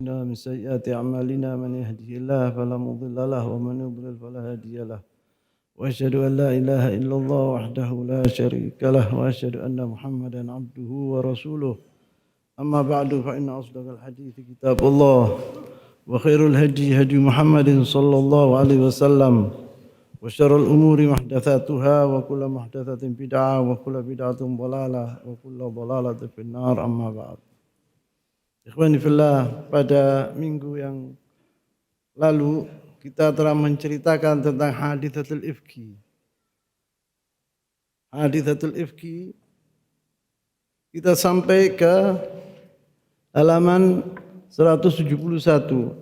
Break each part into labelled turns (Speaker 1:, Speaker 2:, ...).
Speaker 1: من سيئات أعمالنا من يهده الله فلا مضل له ومن يضلل فلا هادي له وأشهد أن لا إله إلا الله وحده لا شريك له وأشهد أن محمدا عبده ورسوله أما بعد فإن أصدق الحديث كتاب الله وخير الهدي هدي محمد صلى الله عليه وسلم وشر الأمور محدثاتها وكل محدثة بدعة وكل بدعة ضلالة وكل ضلالة في النار أما بعد. Ikhwani fillah, pada minggu yang lalu kita telah menceritakan tentang hadithatul ifki. Hadithatul ifki kita sampai ke halaman 171.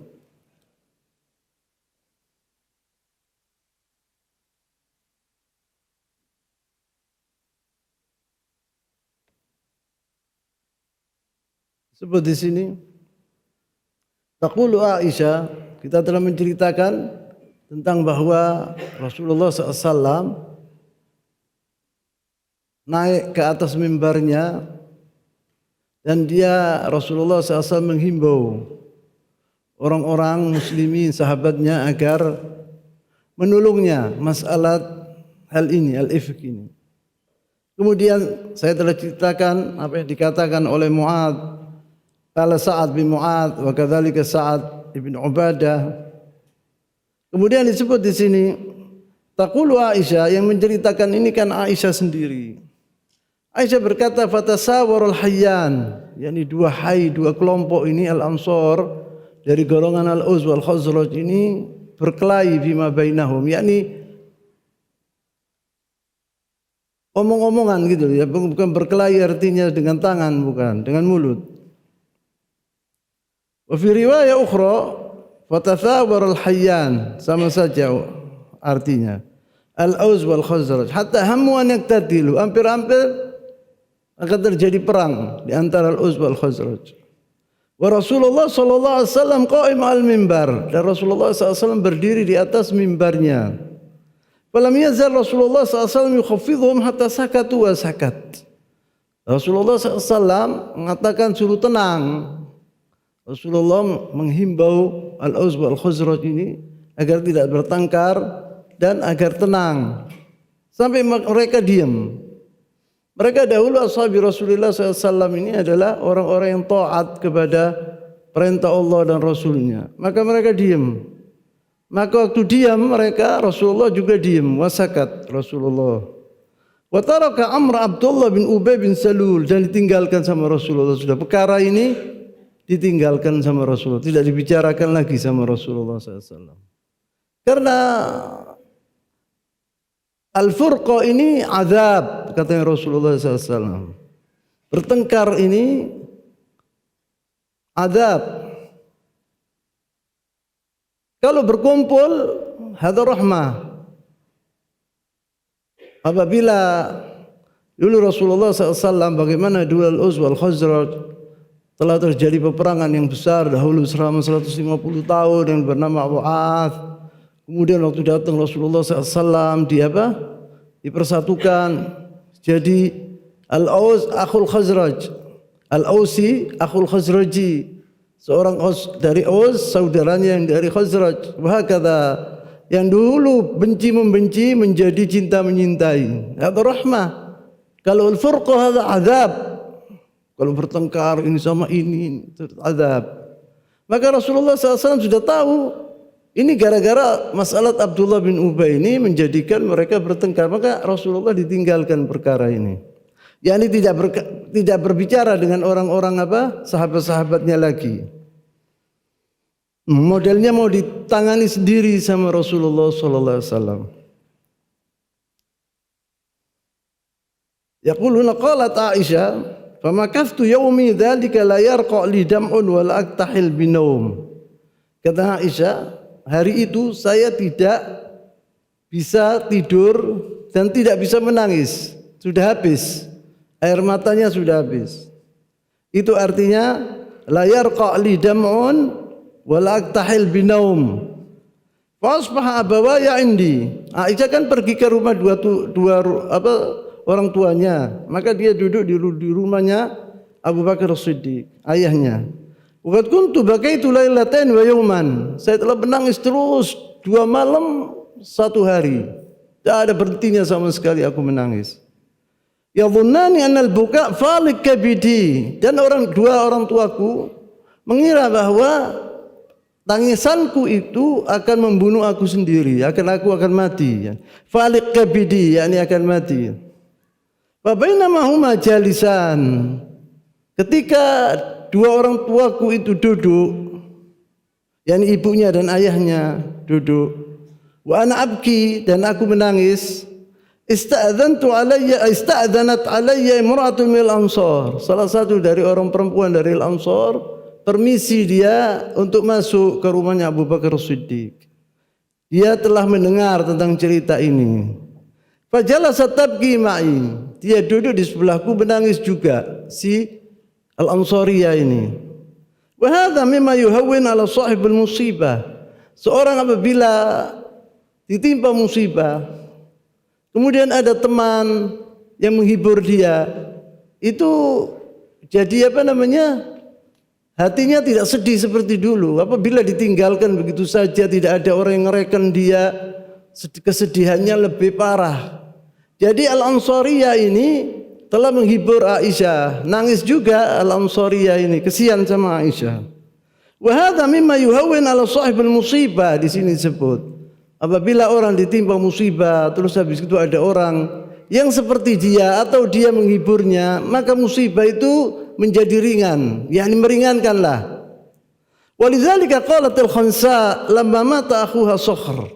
Speaker 1: Sebut di sini, taqulu Aisyah, kita telah menceritakan tentang bahwa Rasulullah SAW naik ke atas mimbarnya dan Rasulullah SAW menghimbau orang-orang muslimin sahabatnya agar menolongnya masalah hal ini, al-ifk ini. Kemudian saya telah ceritakan apa yang dikatakan oleh Mu'adz, Qala Sa'ad bin Mu'adz wa kadzalika Sa'ad bin Ubadah. Kemudian disebut di sini taqulu Aisyah, yang menceritakan ini kan Aisyah sendiri. Aisyah berkata fatasawarul hayyan, yakni dua kelompok ini al-Ansar dari golongan al-Aus wal Khazraj ini berkelahi bima bainahum, yakni omong-omongan gitu ya, bukan berkelahi artinya dengan tangan, bukan dengan mulut. Wa fi riwayah ukhra fatathawarul hayyan, sama saja artinya al-Aus wal Khazraj hatta hammu an yaktatilu, hampir-hampir akan terjadi perang di antara al-Aus wal Khazraj. Wa Rasulullah sallallahu alaihi wasallam qa'im al-mimbar, dan Rasulullah SAW berdiri di atas mimbarnya. Falam yazal Rasulullah SAW yukhafidhum hatta sakatu wa sakat. Rasulullah SAW mengatakan suruh tenang. Rasulullah menghimbau al-Aus wal Khazraj ini agar tidak bertengkar dan agar tenang sampai mereka diam. Mereka dahulu ashabi Rasulullah SAW ini adalah orang-orang yang taat kepada perintah Allah dan Rasulnya. Maka mereka diam. Maka waktu diam mereka, Rasulullah juga diam. Wasakat Rasulullah. Wa taraka amra Abdullah bin Ubay bin Salul, dan ditinggalkan sama Rasulullah. Sudah perkara ini ditinggalkan sama Rasulullah, tidak dibicarakan lagi sama Rasulullah SAW. Karena al-furqa ini azab, katanya Rasulullah SAW. Bertengkar ini azab. Kalau berkumpul, hadza rahmah. Apabila dulu Rasulullah SAW, bagaimana dulu al-Aus wal Khazraj, telah terjadi peperangan yang besar dahulu selama 150 tahun yang bernama Mu'adz. Kemudian waktu datang Rasulullah SAW dipersatukan jadi al-Aus akhul Khazraj, al-Ausi akhul Khazraji, seorang Aus dari Aus, saudaranya yang dari Khazraj. Wahakadha, yang dulu benci membenci menjadi cinta menyintai. Hadza rahmah. Kalau al-furqa hadza azab. Kalau bertengkar ini sama ini, itu azab. Maka Rasulullah SAW sudah tahu ini gara-gara masalah Abdullah bin Ubay ini menjadikan mereka bertengkar. Maka Rasulullah ditinggalkan perkara ini. Yani tidak berbicara dengan orang-orang sahabat-sahabatnya lagi. Modelnya mau ditangani sendiri sama Rasulullah SAW. Yaquluna qalat Aisyah, famakaftu yaumi dzalika la yarqa li dam'un wa la aktahil binaum. Kata Aisyah, hari itu saya tidak bisa tidur dan tidak bisa menangis. Sudah habis. Air matanya sudah habis. Itu artinya la yarqa li dam'un wa la aktahil binaum. Fa asbaha abawaya indi. Aisyah kan pergi ke rumah dua orang tuanya, maka dia duduk di rumahnya Abu Bakar As-Siddiq, ayahnya. Wa qad kuntu bakaitu lailatain wa yawman. Saya telah menangis terus 2 malam 1 hari. Tidak ada berhentinya sama sekali aku menangis. Yadhunnani anna al-buka falik kabidi, dan dua orang tuaku mengira bahwa tangisanku itu akan membunuh aku sendiri, aku akan mati. Falik kabidi, yakni akan mati. Fa bainama huma jalisan, ketika dua orang tuaku itu duduk, yakni ibunya dan ayahnya duduk, wa ana abki, dan aku menangis. Ista'dzanat alayya imra'atun minal ansar. Salah satu dari orang perempuan dari Al-Ansar permisi dia untuk masuk ke rumahnya Abu Bakar Siddiq. Dia telah mendengar tentang cerita ini. Fajalasat tabki ma'i. Dia duduk di sebelahku menangis juga, si Al-Ansariyah ini. Wa hadza mimma yuhawwin 'ala sahibul musibah. Seorang apabila ditimpa musibah, kemudian ada teman yang menghibur dia, itu jadi hatinya tidak sedih seperti dulu. Apabila ditinggalkan begitu saja, tidak ada orang yang ngereken dia, kesedihannya lebih parah. Jadi Al-Ansariyah ini telah menghibur Aisyah, nangis juga Al-Ansariyah ini, kesian sama Aisyah. Wa hadza mimma yuhawwin 'ala sahibul musibah, di sini disebut. Apabila orang ditimpa musibah, terus habis itu ada orang yang seperti dia atau dia menghiburnya, maka musibah itu menjadi ringan, yakni meringankanlah. Walidzalika qalat al-Khansa lamma mata akhuha Sakhr.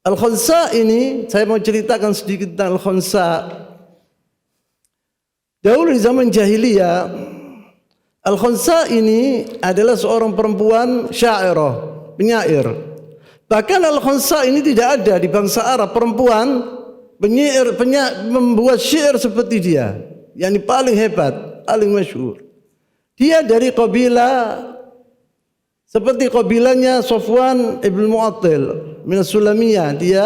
Speaker 1: Al-Khansa ini, saya mau ceritakan sedikit tentang Al-Khansa. Dahulu di zaman jahiliyah, Al-Khansa ini adalah seorang perempuan syairah, penyair. Bahkan Al-Khansa ini tidak ada di bangsa Arab perempuan penyair membuat syair seperti dia, yang paling hebat, paling masyhur. Dia dari kabilah seperti kabilahnya Safwan ibn Mu'attil min Sulamiyah. Dia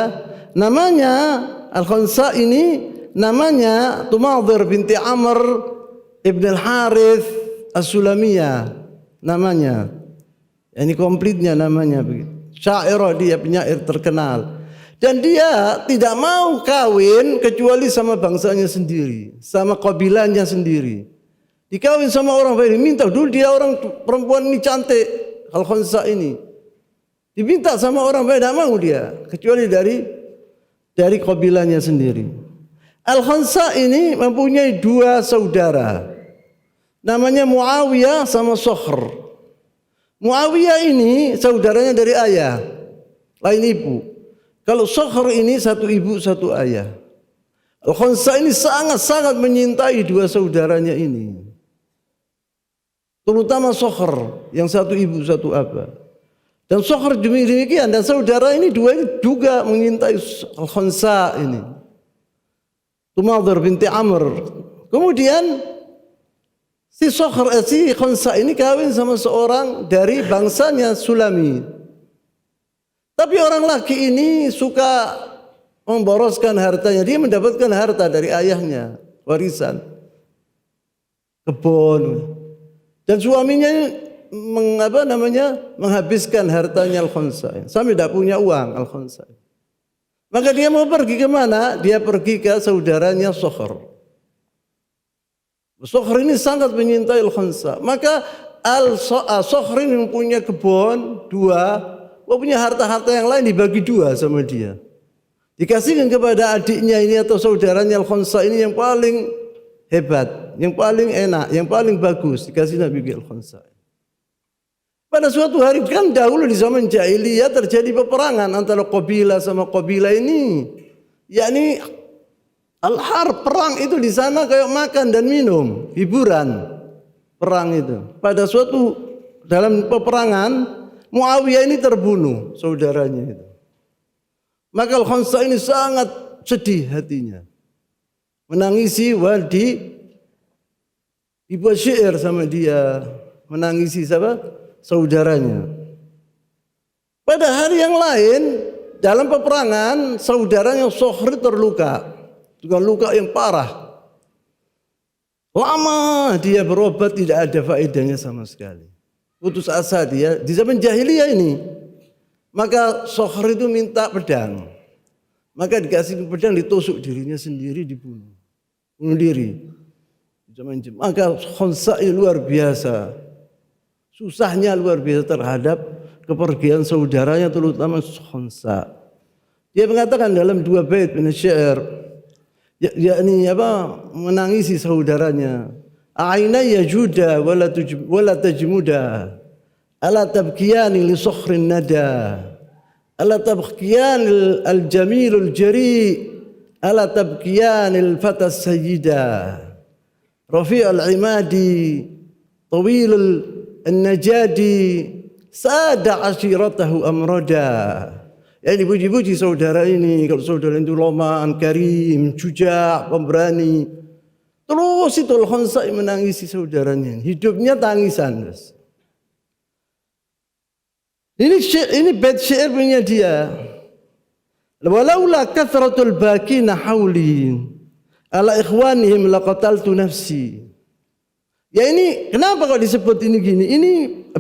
Speaker 1: namanya Al-Khansa ini namanya Tumadhir binti Amr ibn al-Harith as-Sulamiyah namanya. Ini komplitnya namanya begitu. Syairah, dia penyair terkenal. Dan dia tidak mau kawin kecuali sama bangsanya sendiri, sama kabilahnya sendiri. Dikawin sama orang baik, diminta dulu, dia orang perempuan ini cantik, Al-Khansa ini. Diminta sama orang baik, tidak mau dia, kecuali dari kabilahnya sendiri. Al-Khansa ini mempunyai 2 saudara. Namanya Muawiyah sama Sakhr. Muawiyah ini saudaranya dari ayah, lain ibu. Kalau Sakhr ini satu ibu satu ayah. Al-Khansa ini sangat-sangat menyintai 2 saudaranya ini. Terutama Sakhr yang satu ibu satu abah. Dan Sakhr demikian, dan saudara ini 2 ini juga menyintai Al-Khansa ini. Tumadhir binti Amr. Kemudian si Khansa ini kawin sama seorang dari bangsanya Sulami. Tapi orang laki ini suka memboroskan hartanya. Dia mendapatkan harta dari ayahnya, warisan, kebun. Dan suaminya menghabiskan hartanya Al-Khansa. Sampai tidak punya uang Al-Khansa. Maka dia mau pergi ke mana? Dia pergi ke saudaranya Sakhr. Sakhr ini sangat menyintai Al-Khansa. Maka Sakhr ini mempunyai kebun 2, punya harta-harta yang lain dibagi 2 sama dia. Dikasihkan kepada adiknya ini atau saudaranya Al-Khansa ini yang paling hebat, yang paling enak, yang paling bagus, dikasih Nabi Al-Khansa. Pada suatu hari, kan dahulu di zaman jahiliyah terjadi peperangan antara kabilah sama kabilah ini. Yakni Al-Harb, perang itu di sana kayak makan dan minum, hiburan. Perang itu. Pada suatu dalam peperangan, Muawiyah ini terbunuh, saudaranya itu. Maka Al-Khansa ini sangat sedih hatinya. Menangisi, dibuat syair sama dia, menangisi siapa? Saudaranya. Pada hari yang lain, dalam peperangan, saudaranya Sakhr terluka. Dengan luka yang parah. Lama dia berobat, tidak ada faedahnya sama sekali. putus asa dia di zaman jahiliyah ini. Maka Sokhr itu minta pedang. Maka dikasih pedang, ditusuk dirinya sendiri, dibunuh. Bunuh diri. Maka Khansa luar biasa. Susahnya luar biasa terhadap kepergian saudaranya, terutama Khansa. Dia mengatakan dalam 2 bait min syair, yakni menangisi saudaranya. Ainaya juda wala tajmuda. Ala tabkiyani li sokhrin nada. Ala tabkiyani al-jamil al-jari. Ala tabkiyani al-fata sayyida. Rafi' al-imadi. Tawil al-najadi. Sada ashiratahu amrada. Ya, dipuji-puji saudara ini. Kalau saudara itu loman, karim, syuja', pemberani. Terus itu Al-Khansa menangisi saudaranya. Hidupnya tangisan. Ini bait syair punya dia. Walaula kathratul bakina hauli ala ikhwanihim laqataltu nafsi. Ya, ini kenapa kok disebut ini gini? Ini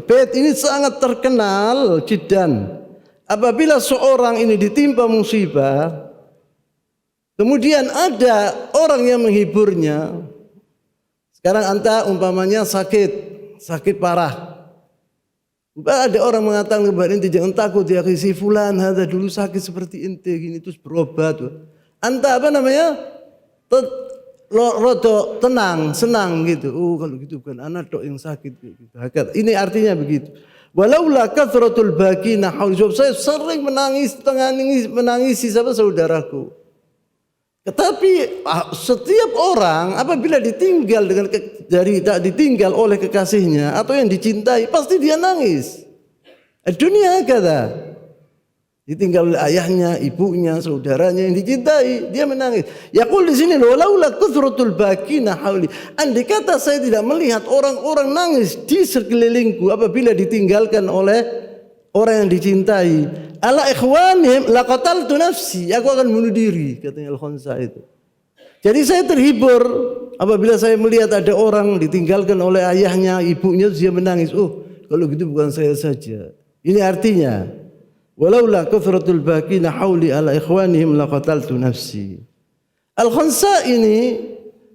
Speaker 1: bait ini sangat terkenal jiddan. Apabila seorang ini ditimpa musibah, kemudian ada orang yang menghiburnya. Sekarang anta umpamanya sakit parah. Ada orang mengatakan kepada ente, jangan takut ya, si fulan ada dulu sakit seperti ente gini, terus berobat. Anta rodo tenang, senang gitu. Oh, kalau gitu bukan anak tok yang sakit gitu. Ini artinya begitu. Walaula kathratul bakina haul, saya sering menangisi sama saudaraku. Tetapi setiap orang apabila ditinggal ditinggal oleh kekasihnya atau yang dicintai, pasti dia nangis. Dunia kata ditinggal oleh ayahnya, ibunya, saudaranya yang dicintai, dia menangis. Yaqul di sini, walaula kathratul bakina hauli. Andai kata saya tidak melihat orang-orang nangis di sekelilingku apabila ditinggalkan oleh orang yang dicintai, ala ikhwanihim laqataltu nafsi, aku akan bunuh diri, katanya Al-Khansa itu. Jadi saya terhibur apabila saya melihat ada orang ditinggalkan oleh ayahnya, ibunya, dia menangis. Oh, kalau gitu bukan saya saja. Ini artinya walaula kathratul bakina hauli ala ikhwanihim laqataltu nafsi. Al-Khansa ini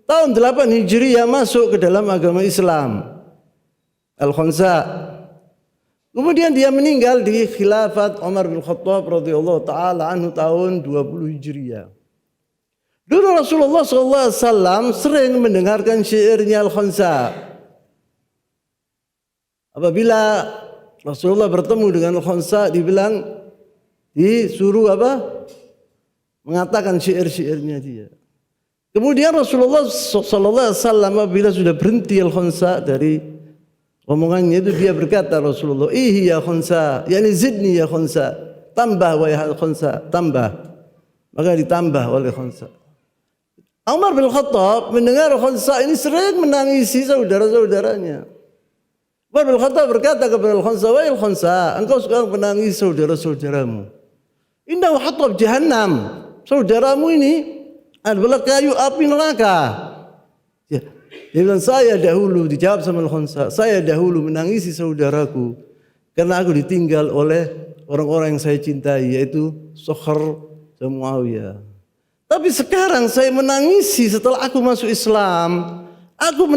Speaker 1: tahun 8 Hijriah masuk ke dalam agama Islam. Al-Khansa. Kemudian dia meninggal di khilafat Umar bin Khattab radhiyallahu taala anhu tahun 20 Hijriah. Dulu Rasulullah SAW sering mendengarkan syairnya Al-Khansa. Apabila Rasulullah bertemu dengan Al-Khansa, disuruh mengatakan syair-syairnya dia. Kemudian Rasulullah SAW apabila sudah berhenti Al-Khansa dari omongannya itu, dia berkata Rasulullah, "Ihi ya Khansa, yani zidni ya Khansa, tambah wahai Khansa, tambah." Maka ditambah oleh Khansa. Umar bin Khattab mendengar Khansa ini sering menangisi saudara-saudaranya. Umar bin Khattab berkata kepada Khansa, "Wahai Khansa, engkau sekarang menangisi saudara-saudaramu. Innahu hatab jahannam. Saudaramu ini adalah kayu api neraka." Ya. Dia bilang, saya dahulu, dijawab sama Al-Khansa, saya dahulu menangisi saudaraku karena aku ditinggal oleh orang-orang yang saya cintai, yaitu Sokhr dan Muawiyah. Tapi sekarang saya menangisi setelah aku masuk Islam, aku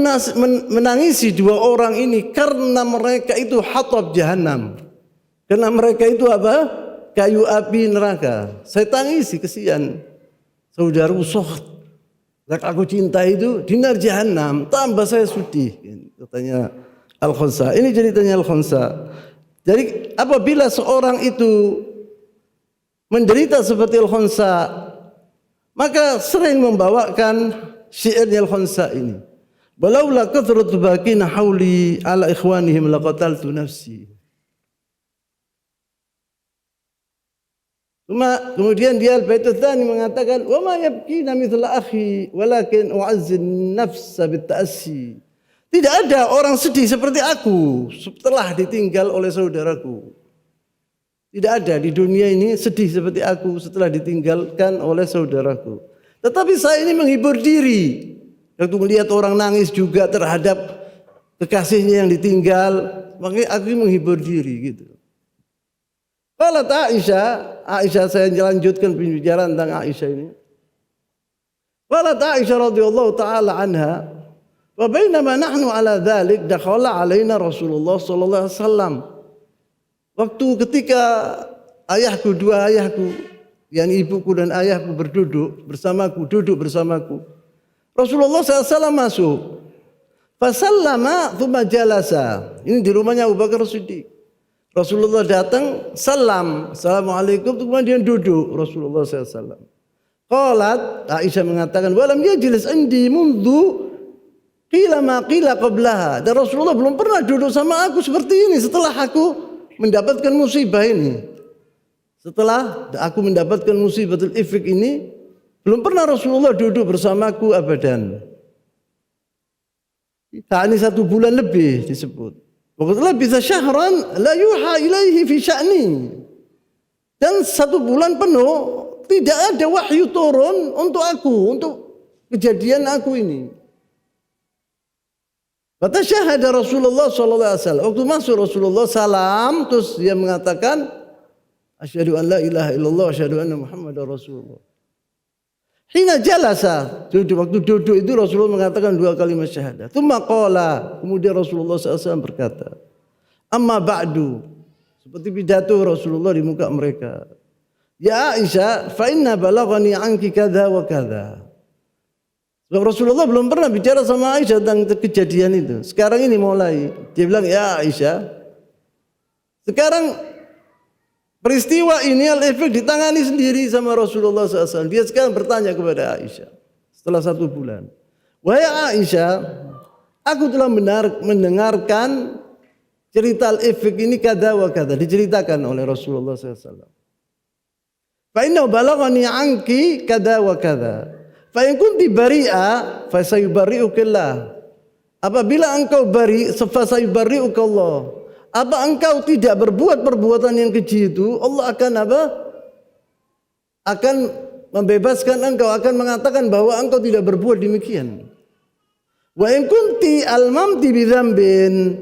Speaker 1: menangisi 2 orang ini karena mereka itu hatab jahannam. Karena mereka itu kayu api neraka. Saya tangisi, kesian saudaraku Sokhr, aku cinta itu dinar jahannam, tambah saya sedih, katanya Al-Khansa. Ini ceritanya Al-Khansa. Jadi apabila seorang itu menderita seperti Al-Khansa, maka sering membawakan syairnya Al-Khansa ini. Walaula kathratu bakina hauli ala ikhwanihim laqataltu nafsi. Kemudian dia al-baitul tsani mengatakan, "Wa ma yabkina mithla akhi walakin u'azzin nafsa bit-ta'assi." Tidak ada orang sedih seperti aku setelah ditinggal oleh saudaraku. Tidak ada di dunia ini sedih seperti aku setelah ditinggalkan oleh saudaraku. Tetapi saya ini menghibur diri waktu melihat orang nangis juga terhadap kekasihnya yang ditinggal, makanya aku menghibur diri gitu. Kalau Aisyah saya lanjutkan pembicaraan tentang Aisyah ini. Kalau Aisyah radhiyallahu taala anha, wa bainama nahnu ala dzalik dakhala alaina Rasulullah sallallahu alaihi wasallam. Waktu ketika dua ayahku, yang ibuku dan ayahku duduk bersamaku. Rasulullah SAW masuk. Fasallama thumma jalasa. Ini di rumahnya Abu Bakar Siddiq. Rasulullah datang, salam, assalamualaikum, kemudian duduk Rasulullah SAW. Qalat, Aisyah mengatakan, walam yajlis indi mundu qila ma qila qablaha. Dan Rasulullah belum pernah duduk sama aku seperti ini setelah aku mendapatkan musibah ini. Setelah aku mendapatkan musibatul ifk ini, belum pernah Rasulullah duduk bersamaku abadan. Ini 1 bulan lebih disebut. Waqad bisa syahran la yuha ilaihi fi sya'ni. Dan 1 bulan penuh tidak ada wahyu turun untuk aku, untuk kejadian aku ini. Kata syahada Rasulullah sallallahu alaihi wasallam. Waktu masuk Rasulullah salam, terus dia mengatakan asyhadu an la ilaha illallah wa asyhadu anna Muhammadar Rasulullah. Hina jalasa, waktu duduk itu Rasulullah mengatakan 2 kalimat syahadat. Tsumma qala, kemudian Rasulullah SAW berkata, amma ba'du, seperti pidato Rasulullah di muka mereka. Ya Aisyah, fa inna balaghani anki kadza wa kadza. Sebab Rasulullah belum pernah bicara sama Aisyah tentang kejadian itu. Sekarang ini mulai. Dia bilang, ya Aisyah, sekarang peristiwa ini al-efek ditangani sendiri sama Rasulullah SAW. Dia sekarang bertanya kepada Aisyah setelah 1 bulan. Wahai Aisyah, aku telah mendengarkan cerita al-efek ini kada wa kada. Diceritakan oleh Rasulullah SAW. Fa inna balaghani anki kada wa kada. Fa in kunti bari'a fa sayubari'ukillah. Apabila engkau bari, fa sayubari'uka Allah. Apa engkau tidak berbuat perbuatan yang keji itu, Allah akan apa? Akan membebaskan engkau, akan mengatakan bahwa engkau tidak berbuat demikian. Wa in kunti almamti bidzambin,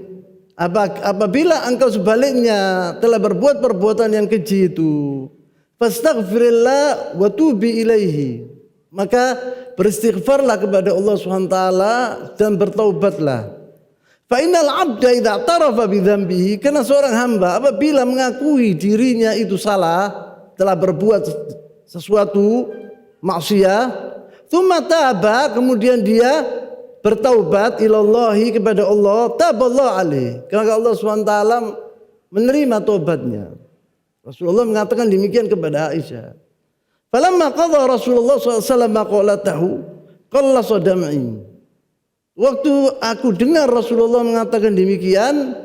Speaker 1: apabila engkau sebaliknya telah berbuat perbuatan yang keji itu, fastaghfirillah wa tubi ilaihi, maka beristighfarlah kepada Allah SWT dan bertaubatlah. Fa innal 'abda idza tarafa bi dzambihi, karena seorang hamba apabila mengakui dirinya itu salah, telah berbuat sesuatu maksiat, tsumma taba, kemudian dia bertaubat ilallahi kepada Allah, taballahu alaihi, karena Allah SWT menerima taubatnya. Rasulullah mengatakan demikian kepada Aisyah. Falamma qadha Rasulullah SAW maqalatahu qallasa dam'i. Waktu aku dengar Rasulullah mengatakan demikian,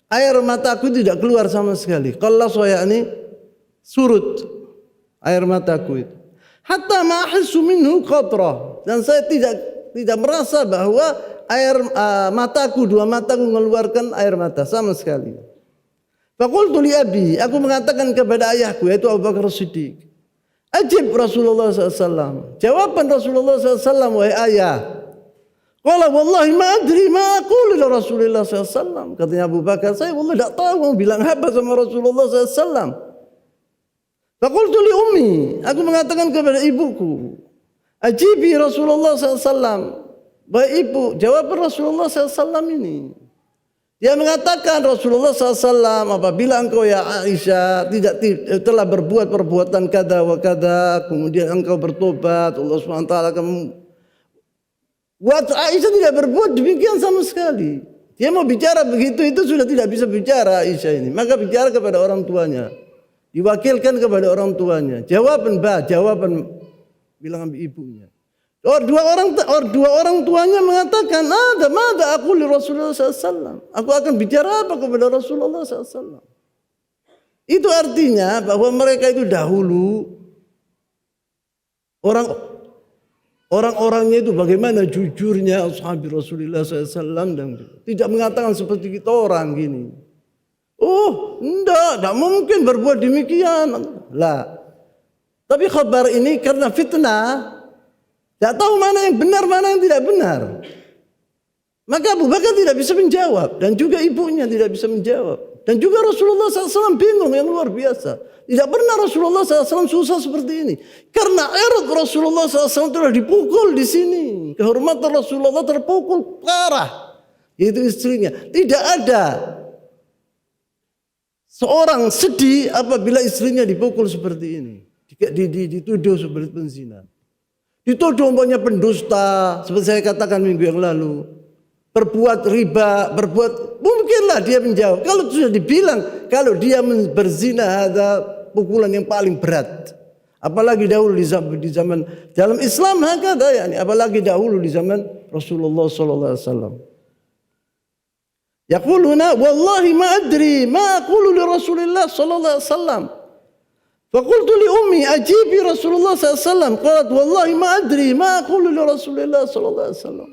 Speaker 1: air mataku tidak keluar sama sekali. Qallasa yakni surut air mataku itu. Hatta ma ahissu minhu qatrah, dan saya tidak merasa bahwa air mataku, 2 mataku mengeluarkan air mata sama sekali. Faqultu li abi, aku mengatakan kepada ayahku yaitu Abu Bakar Siddiq, ajib Rasulullah SAW. Jawaban Rasulullah SAW, wahai ayah. Qala wallahi ma adri ma aqulu li Rasulillah SAW. Katanya Abu Bakar, saya wallah tidak tahu mau bilang apa sama Rasulullah SAW. Faqultu li ummi, aku mengatakan kepada ibuku, ajibi Rasulullah SAW. Baik ibu, jawaban Rasulullah SAW ini. Dia mengatakan Rasulullah SAW, apabila engkau ya Aisyah telah berbuat perbuatan kada wa kada, kemudian engkau bertobat, Allah SWT akan Aisyah tidak berbuat demikian sama sekali. Dia mau bicara begitu, itu sudah tidak bisa bicara Aisyah ini. Maka bicara kepada orang tuanya. Diwakilkan kepada orang tuanya. Jawaban bilang ibunya. Dua orang tuanya mengatakan, ada aku li Rasulullah SAW. Aku akan bicara apa kepada Rasulullah SAW. Itu artinya bahwa mereka itu dahulu orang-orangnya itu bagaimana jujurnya ashabi Rasulullah SAW, dan tidak mengatakan seperti kita orang gini. Oh, tidak mungkin berbuat demikian. Lah. Tapi kabar ini karena fitnah, tidak tahu mana yang benar, mana yang tidak benar. Maka Abu Bakar tidak bisa menjawab dan juga ibunya tidak bisa menjawab. Dan juga Rasulullah SAW bingung yang luar biasa. Tidak pernah Rasulullah SAW susah seperti ini. Karena erot Rasulullah SAW telah dipukul di sini. Kehormatan Rasulullah terpukul parah. Yaitu istrinya. Tidak ada seorang sedih apabila istrinya dipukul seperti ini. Dituduh seperti penzina. Dituduh umpamanya pendusta. Seperti saya katakan minggu yang lalu. Berbuat riba, mungkinlah dia menjawab. Kalau sudah dibilang, kalau dia berzina ada pukulan yang paling berat. Apalagi dahulu di zaman dalam Islam hakada yani, apalagi dahulu di zaman Rasulullah sallallahu alaihi wasallam. Yaquluna wallahi ma adri ma aqulu li Rasulillah sallallahu alaihi wasallam. Faqultu li ummi ajibi Rasulullah sallallahu alaihi wasallam. Qalat wallahi ma adri ma aqulu li Rasulillah sallallahu alaihi wasallam.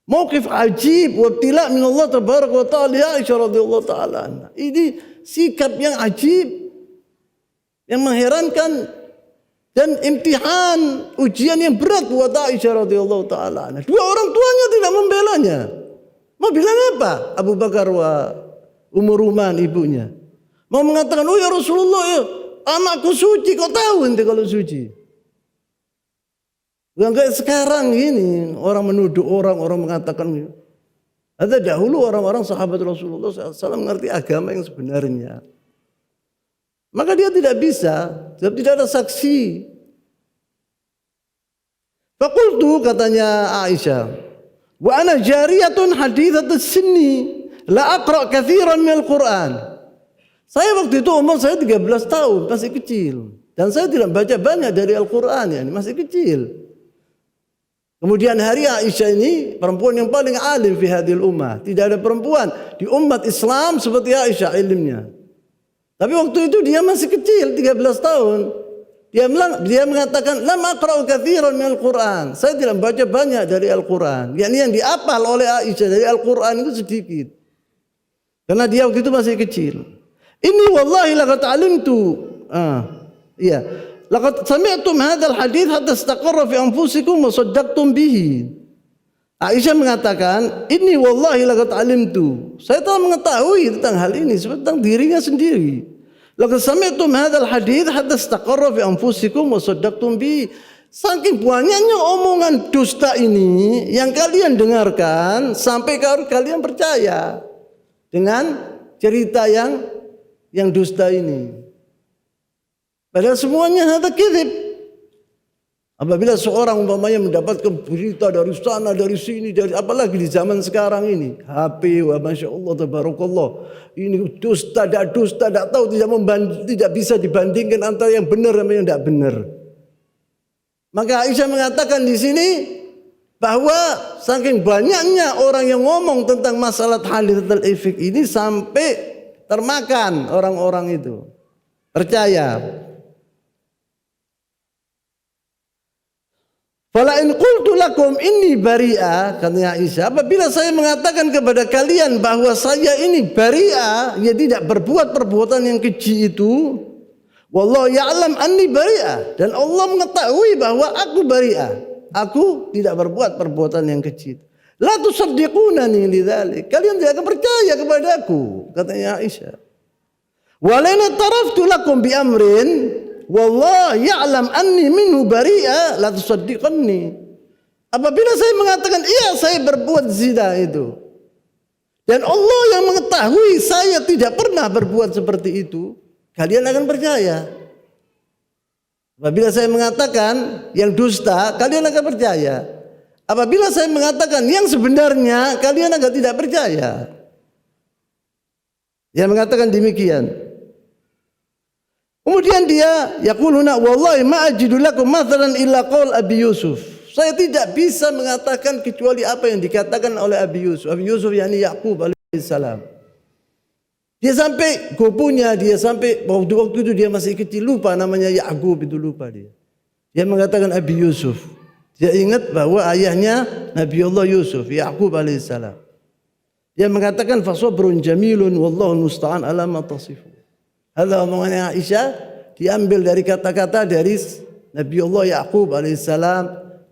Speaker 1: Mauqif ajib wa ibtila' min Allah tabaraka wa ta'ala Aisyah radhiyallahu ta'ala anha. Ini sikap yang ajib, yang mengherankan dan imtihan, ujian yang berat buat Aisyah radhiyallahu ta'ala anha. Dua orang tuanya tidak membelanya. Mau bilang apa? Abu Bakar wa Ummu Ruman ibunya. Mau mengatakan, "Oh ya Rasulullah, ya, anakku suci, kau tahu ente kalau suci." Bukan kayak sekarang ini orang menuduh orang mengatakan. Ada dahulu orang-orang sahabat Rasulullah SAW mengerti agama yang sebenarnya. Maka dia tidak bisa, sebab tidak ada saksi. Faqultu katanya Aisyah, wa ana jariyatun hadithatus sinni la aqra katsiran minal Qur'an. Saya waktu itu umur saya 13 tahun, masih kecil. Dan saya tidak baca banyak dari Al-Qur'an, yani masih kecil. Kemudian hari Aisyah ini perempuan yang paling alim fi hadhil ummah. Tidak ada perempuan di umat Islam seperti Aisyah ilmunya. Tapi waktu itu dia masih kecil, 13 tahun. Dia mengatakan, "Lam aqra'u katsiran minal Qur'an." Saya tidak baca banyak dari Al-Qur'an. Yang dihafal oleh Aisyah dari Al-Qur'an itu sedikit. Karena dia waktu itu masih kecil. Ini wallahi laqad alimtu. Iya. Laqad sami'tum hadzal hadits hatta istaqarra fi anfusikum wa saddaqtum bihi. Aisyah mengatakan, "Ini wallahi laqad alimtu." Saya telah mengetahui tentang hal ini tentang dirinya sendiri. Laqad sami'tum hadzal hadits hatta istaqarra fi anfusikum wa saddaqtum bihi. Saking banyaknya omongan dusta ini yang kalian dengarkan sampai kalian percaya dengan cerita yang dusta ini. Padahal semuanya hadza kadzib. Apabila seorang umpamanya mendapatkan berita dari sana, dari sini, dari apalagi di zaman sekarang ini, HP, wa masya Allah, tabarakallah, ini dusta, tidak tahu, tidak bisa dibandingkan antara yang benar sama yang tidak benar. Maka Aisyah mengatakan di sini bahwa saking banyaknya orang yang ngomong tentang masalah haditsul ifk ini sampai termakan orang-orang itu percaya. Fala in qultu lakum inni bari'a, katanya Aisyah, apabila saya mengatakan kepada kalian bahwa saya ini bari'a, ya tidak berbuat perbuatan yang keji itu, wallahu ya'lam anni bari'a, dan Allah mengetahui bahwa aku bari'a, aku tidak berbuat perbuatan yang keji. La tusaddiqunani lidzalik, kalian tidak akan percaya kepadaku, katanya Aisyah. Walaina taraftu lakum bi amrin wallah ya'lam anni minhu bari'a la tusaddiqanni. Apabila saya mengatakan iya saya berbuat zina itu dan Allah yang mengetahui saya tidak pernah berbuat seperti itu, kalian akan percaya. Apabila saya mengatakan yang dusta, kalian akan percaya. Apabila saya mengatakan yang sebenarnya, kalian akan tidak percaya. Yang mengatakan demikian. Kemudian dia yaquluna wallahi ma ajidu lakum mathalan illa qaul Abi Yusuf. Saya tidak bisa mengatakan kecuali apa yang dikatakan oleh Abi Yusuf. Abi Yusuf yakni Yaqub alaihissalam. Dia sampai gopunya, dia sampai waktu itu dia masih kecil, lupa namanya Yaqub itu, lupa dia. Dia mengatakan Abi Yusuf. Dia ingat bahwa ayahnya Nabi Allah Yusuf, Yaqub alaihissalam. Dia mengatakan fasabrun jamilun wallahu musta'an ala ma tasifu. Hadza omongannya Aisyah diambil dari kata-kata dari Nabi Allah Yaqub alaihissalam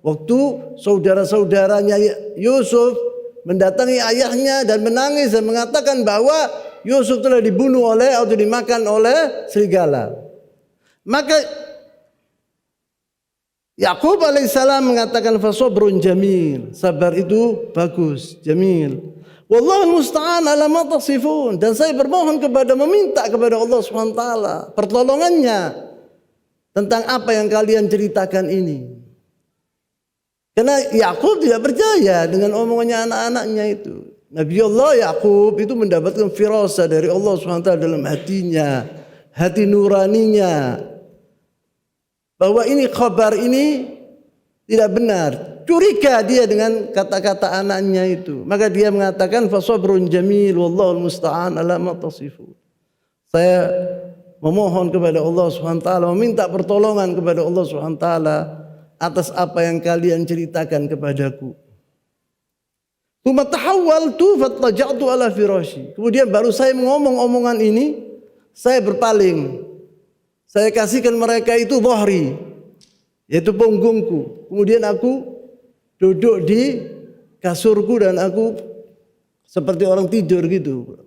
Speaker 1: waktu saudara-saudaranya Yusuf mendatangi ayahnya dan menangis dan mengatakan bahwa Yusuf telah dibunuh oleh atau dimakan oleh serigala. Maka Yakub alaihissalam mengatakan fasabrun jamil, sabar itu bagus, jamil. Wallahu musta'an ala ma tasifun, dan saya bermohon meminta kepada Allah Subhanahu wa taala pertolongannya tentang apa yang kalian ceritakan ini. Karena Yakub tidak percaya dengan omongannya anak-anaknya itu. Nabi Allah Yakub itu mendapatkan firasah dari Allah SWT dalam hatinya, hati nuraninya, bahwa ini kabar ini tidak benar. Curiga dia dengan kata-kata anaknya itu. Maka dia mengatakan fasabrun jamil wallahul musta'an ala ma tasifun. Saya memohon kepada Allah SWT, meminta pertolongan kepada Allah SWT atas apa yang kalian ceritakan kepadaku. Tsumma tahawwaltu fattaja'tu ala firashi. Kemudian baru saya ngomong omongan ini, saya berpaling. Saya kasihkan mereka itu dhahri, yaitu punggungku. Kemudian aku duduk di kasurku dan aku seperti orang tidur gitu.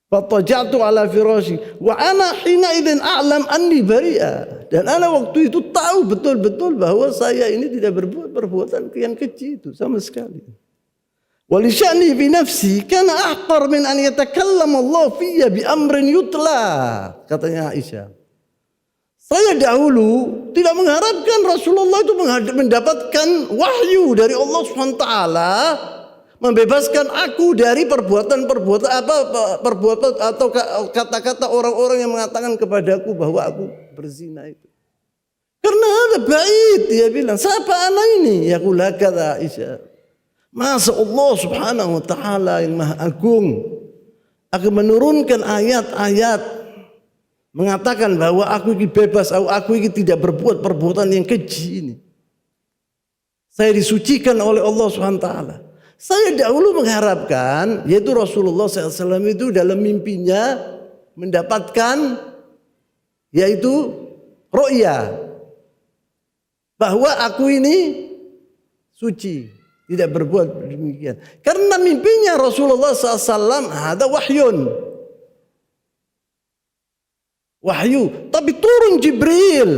Speaker 1: Fattaja'tu ala firashi wa ana hina idzin a'lam anni bari'a. Dan ana waktu itu tahu betul-betul bahwa saya ini tidak berbuat perbuatan yang keji itu sama sekali. Wa li sya'ni fi nafsi kana ahqar min an yatakallam Allah fiyya bi amrin yutla. Katanya Aisyah. Saya dahulu tidak mengharapkan Rasulullah itu mendapatkan wahyu dari Allah SWT membebaskan aku dari perbuatan atau kata-kata orang-orang yang mengatakan kepadaku bahwa aku berzina itu. Karena ada bait, dia bilang, siapa anak ini? Ya kula kata Aisyah. Masa Allah Subhanahu wa taala yang Maha Agung akan menurunkan ayat-ayat mengatakan bahwa aku ini bebas, aku ini tidak berbuat perbuatan yang keji ini. Saya disucikan oleh Allah Subhanahu wa taala. Saya dahulu mengharapkan, yaitu Rasulullah SAW itu dalam mimpinya mendapatkan, yaitu ru'ya, bahwa aku ini suci, tidak berbuat demikian. Karena mimpinya Rasulullah SAW ada wahyu, tapi turun Jibril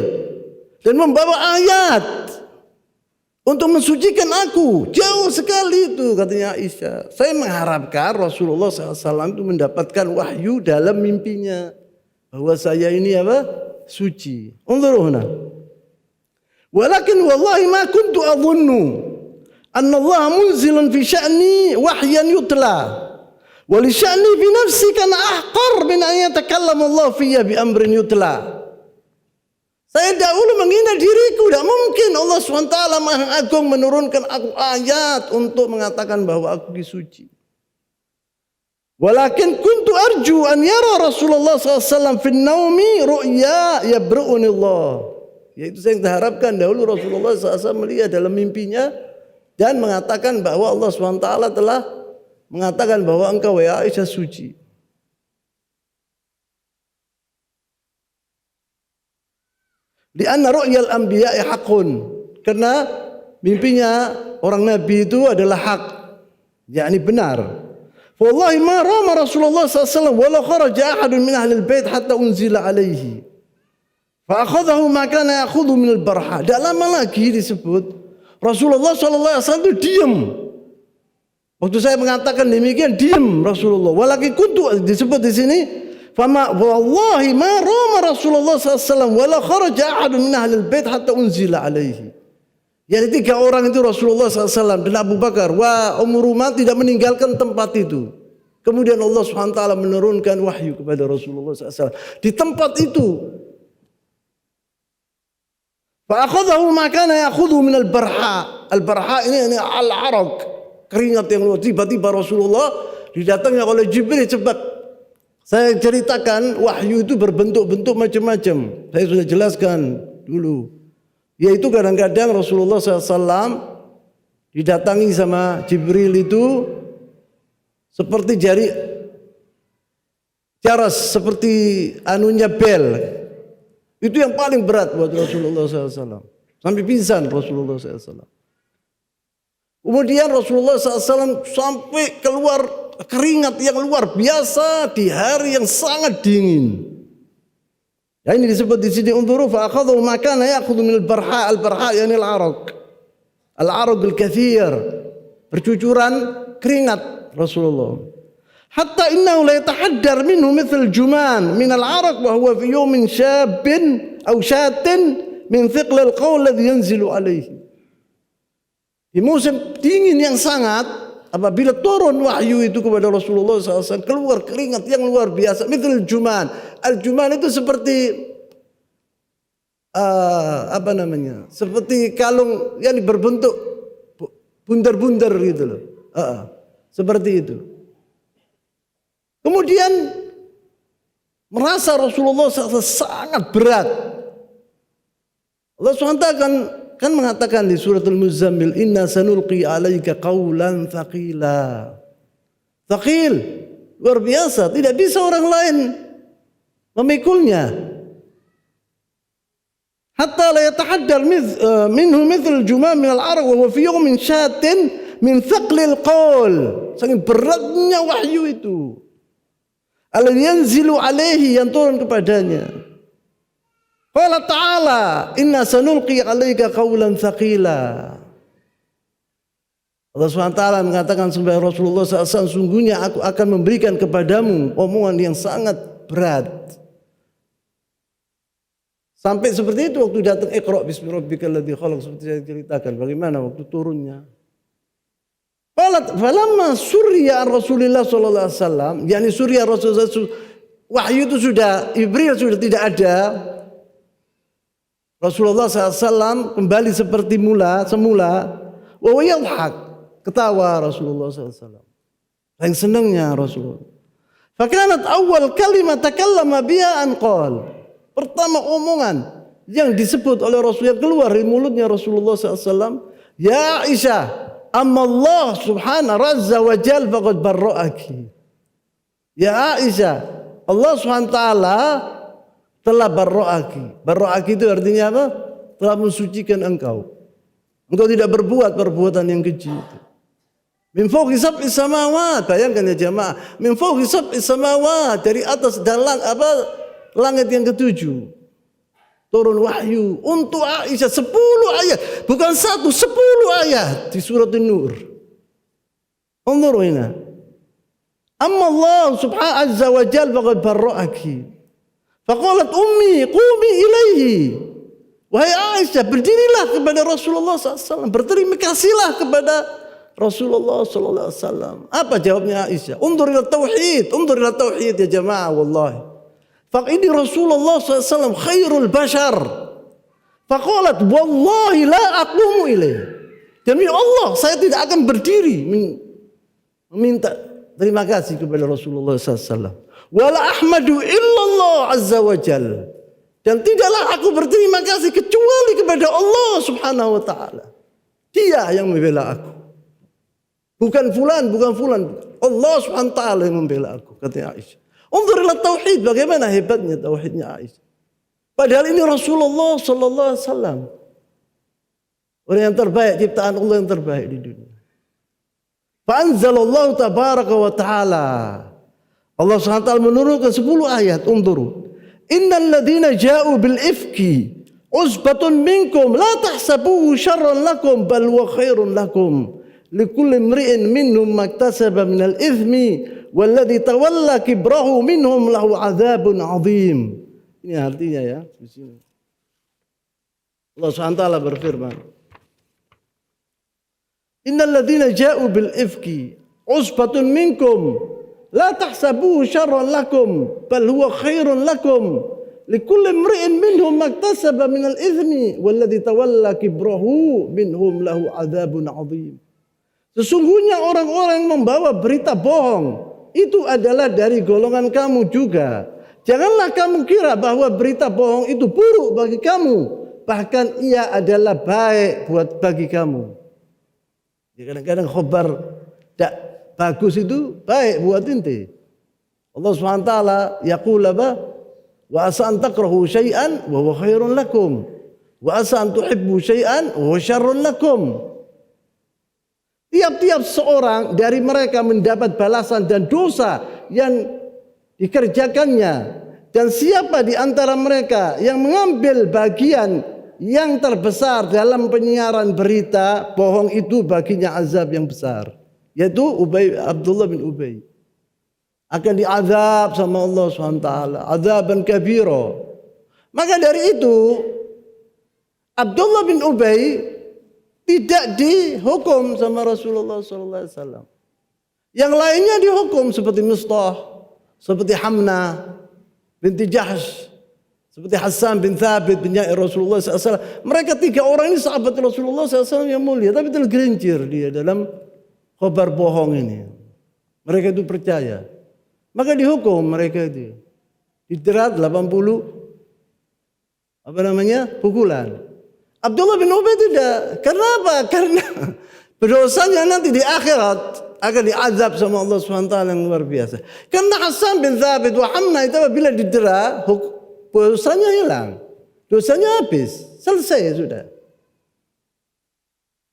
Speaker 1: dan membawa ayat untuk mensucikan aku. Jauh sekali itu, katanya Aisyah. Saya mengharapkan Rasulullah SAW itu mendapatkan wahyu dalam mimpinya bahwa saya ini apa? Suci. Unzuru huna. Walakin wallahi ma kuntu adhunnu anna Allah munzilun fi sya'ni wahyan yutla. Wa li sya'ni fi nafsi kana ahqar min an yatakallam Allah fiyya bi amrin yutla. Saya dahulu menghina diriku, tidak mungkin Allah SWT Maha Agung menurunkan aku ayat untuk mengatakan bahwa aku suci. Walakin kuntu arju an yara Rasulullah SAW fin naumi ru'ya yabru'uni Allah. Yaitu saya harapkan dahulu Rasulullah SAW melihat dalam mimpinya dan mengatakan bahwa Allah SWT telah mengatakan bahwa engkau ya Aisyah suci. Lianna ru'yal anbiya'i haqqun, karena mimpinya orang nabi itu adalah hak, yakni benar. Wallahi ma rama Rasulullah sallallahu alaihi wasallam wala kharaja ahadun min ahli al-bait hatta unzila alaihi. Fa akhadahu ma kana ya'khudhu min al-barha. Tak lama lagi disebut Rasulullah sallallahu alaihi wasallam itu diam. Waktu saya mengatakan demikian diam Rasulullah. Walakin kuntu disebut di sini fama wallahi ma rama Rasulullah SAW wala kharaja ahadun min ahli al-bait hatta unzila alaihi. Jadi 3 orang itu Rasulullah SAW dan Abu Bakar wa Umar tidak meninggalkan tempat itu. Kemudian Allah SWT menurunkan wahyu kepada Rasulullah SAW di tempat itu. Fa akhadahu ma kana ya'khudhu min al-barha. Al-barha ini al-araq, keringat yang luar. Tiba-tiba Rasulullah didatangi oleh Jibril. Cepat saya ceritakan wahyu itu berbentuk-bentuk macam-macam. Saya sudah jelaskan dulu. Yaitu kadang-kadang Rasulullah SAW didatangi sama Jibril itu seperti jari jaras, seperti anunya bel. Itu yang paling berat buat Rasulullah SAW. Sampai pingsan Rasulullah SAW. Kemudian Rasulullah SAW sampai keluar keringat yang luar biasa di hari yang sangat dingin. Ya, ini disebut di sini unzuru fa akhadhu ma kana ya'khudhu min al-barha yani al-araq. Al-araq al-kathir. Bercucuran keringat Rasulullah. Hatta innahu la yatahaddar minhu mithl juman min al-araq wa huwa fi yawmin shabin aw shatin min thiql al-qawl alladhi yanzilu alayhi. Di musim dingin yang sangat, apabila turun wahyu itu kepada Rasulullah SAW, keluar keringat yang luar biasa. Mithl juman. Al-juman itu seperti seperti kalung yang berbentuk bundar-bundar gitu loh. Seperti itu. Kemudian merasa Rasulullah SAW sangat berat. Allah SWT kan mengatakan di surat Al-Muzammil, inna sanulqi alaika qawlan thaqila. Thaqil, luar biasa, tidak bisa orang lain memikulnya. Hatta la yatahaddar minhu mithl jumam min al-araq wa huwa fi yawmin shatin min thaqlil qawl. Saking beratnya wahyu itu. Alladhi yanzilu alaihi, yang turun kepadanya. Qala ta'ala inna sanulqi alaika qawlan thaqila. Allah SWT mengatakan kepada Rasulullah SAW, sungguhnya aku akan memberikan kepadamu omongan yang sangat berat. Sampai seperti itu waktu datang Iqra bismi rabbikal ladzi khalaq, seperti saya ceritakan bagaimana waktu turunnya. Falamma surya Rasulullah sallallahu alaihi wasallam, yakni surya Rasulullah, wahyu itu sudah, Jibril sudah tidak ada. Rasulullah SAW kembali seperti semula. Wa yadhak, ketawa Rasulullah SAW. Yang senangnya Rasulullah. Fakanat awal kalimat takallama biha an qala. Pertama omongan yang disebut oleh Rasul yang keluar dari mulutnya Rasulullah SAW, ya Aisyah, amma Allah subhanahu razza wa jal faqad barra'aki. Ya Aisyah, Allah subhanahu wa ta'ala telah barra'aki. Barra'aki itu artinya apa? Telah mensucikan engkau. Engkau tidak berbuat perbuatan yang keji itu. Min fawqi sab'i samawat, bayangkan ya jamaah, min fawqi sab'i samawat, dari atas dalam langit yang ketujuh. Turun wahyu untuk Aisyah 10 ayat, bukan 1, 10 ayat di surat An-Nur. Unzuru hina. Amma Allah subhanahu azza wa jalla faqad barra'aki. Faqalat ummi qumi ilaihi. Wahai Aisyah, berdirilah kepada Rasulullah SAW, berterima kasihlah kepada Rasulullah SAW. Apa jawabnya Aisyah? Unzur ila tauhid ya jamaah, wallahi. Faqini Rasulullah SAW khairul bashar. Faqalat wallahi la aqumu ilaih. Demi Allah, saya tidak akan berdiri meminta terima kasih kepada Rasulullah SAW. Wala ahmadu illallah azza wa jal. Dan tidaklah aku berterima kasih kecuali kepada Allah subhanahu wa ta'ala. Dia yang membela aku. Bukan fulan. Allah subhanahu wa ta'ala yang membela aku, kata Aisyah. Unzurilah tauhid, bagaimana hebatnya tauhidnya Aisyah. Padahal ini Rasulullah sallallahu alaihi wasallam. Orang yang terbaik, ciptaan Allah yang terbaik di dunia. Fa'anzalallahu tabaraka wa ta'ala. Allah SWT menurunkan 10 ayat. Unzuru. Innal ladhina ja'u bil ifki usbatun minkum la tahsabuhu syarran lakum bal huwa khairun lakum. Likulli imri'in minhum maktasaba minal ithmi walladhi tawalla kibrahu minhum lahu adzabun 'adzim. Ini artinya ya di sini. Allah SWT berfirman, innal ladzina ja'u bil ifki usbatun minkum la tahsabuhu syarran lakum bal huwa khairun lakum likulli imri'in minhum maktasaba minal itsmi walladzi tawalla kibrahu minhum lahu adzabun 'adzim. Sesungguhnya orang-orang yang membawa berita bohong itu adalah dari golongan kamu juga. Janganlah kamu kira bahwa berita bohong itu buruk bagi kamu, bahkan ia adalah baik bagi kamu. Kadang-kadang khabar tak bagus itu baik buat ente. Allah SWT yaqul apa? Wa asa an takrahu syai'an wa huwa khairun lakum. Wa asa an tuhibbu syai'an wa huwa syarrun lakum. Tiap-tiap seorang dari mereka mendapat balasan dan dosa yang dikerjakannya. Dan siapa di antara mereka yang mengambil bagian yang terbesar dalam penyiaran berita bohong, itu baginya azab yang besar. Yaitu Abdullah bin Ubay. Akan diazab sama Allah SWT. Azaban kabira. Maka dari itu Abdullah bin Ubay tidak dihukum sama Rasulullah SAW. Yang lainnya dihukum seperti Mistah, seperti Hamnah binti Jahsh, seperti Hassan bin Thabit bin Rasulullah SAW. Mereka 3 orang ini sahabat Rasulullah SAW yang mulia, tapi tergelincir dia dalam khabar bohong ini. Mereka itu percaya. Maka dihukum mereka itu. Dijerat 80 pukulan. Abdullah bin Ubay tidak. Kenapa? Karena berdosanya nanti di akhirat akan diazab sama Allah SWT yang luar biasa. Karena Hassan bin Thabit wa Hamna itu apabila didera, dosanya hilang. Dosanya habis. Selesai sudah.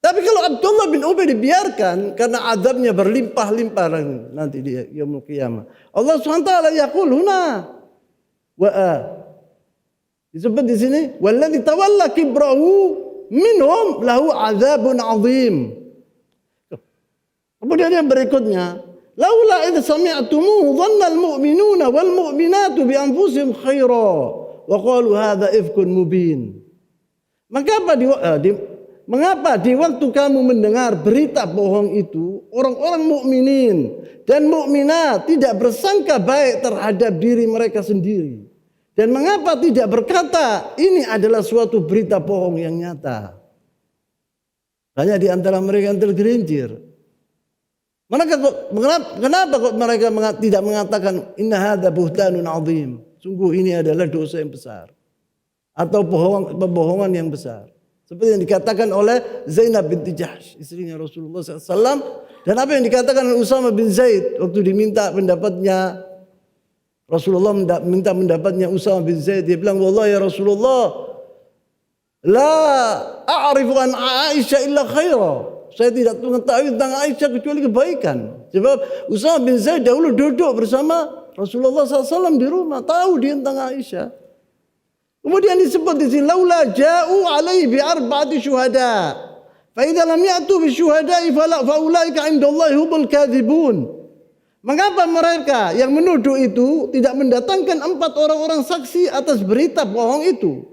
Speaker 1: Tapi kalau Abdullah bin Ubay dibiarkan, karena azabnya berlimpah-limpah nanti di yaumul qiyamah. Allah SWT yaqul huna disebut di sini, walladzi tawalla kibrahu minhum lahu adzabun azim. Kemudian yang berikutnya, laula idh sami'tumuhu dhanna al-mu'minuna wal mu'minatu bi anfusihim khaira wa qalu hadza ifkun mubin. Mengapa di waktu kamu mendengar berita bohong itu, orang-orang mukminin dan mukminat tidak bersangka baik terhadap diri mereka sendiri? Dan mengapa tidak berkata ini adalah suatu berita bohong yang nyata? Banyak di antara mereka yang tergelincir. Kenapa kok mereka tidak mengatakan inna hadza buhtanun azim? Sungguh ini adalah dosa yang besar. Atau pembohongan yang besar. Seperti yang dikatakan oleh Zainab binti Jahsh, istrinya Rasulullah SAW. Dan apa yang dikatakan oleh Usama bin Zaid waktu diminta pendapatnya, Rasulullah minta pendapatnya Usama bin Zaid. Dia bilang, wallahi ya Rasulullah, la a'rifu an Aisyah illa khaira. Saya tidak mengetahui tentang Aisyah kecuali kebaikan. Sebab Usama bin Zaid dahulu duduk bersama Rasulullah SAW di rumah, tahu dia tentang Aisyah. Kemudian disebut di sini, laula ja'u alaihi bi arba'ati syuhada. Fa idza lam ya'tu bi syuhada'i fa ulaika 'indallahi humul kadzibun. Mengapa mereka yang menuduh itu tidak mendatangkan 4 orang-orang saksi atas berita bohong itu?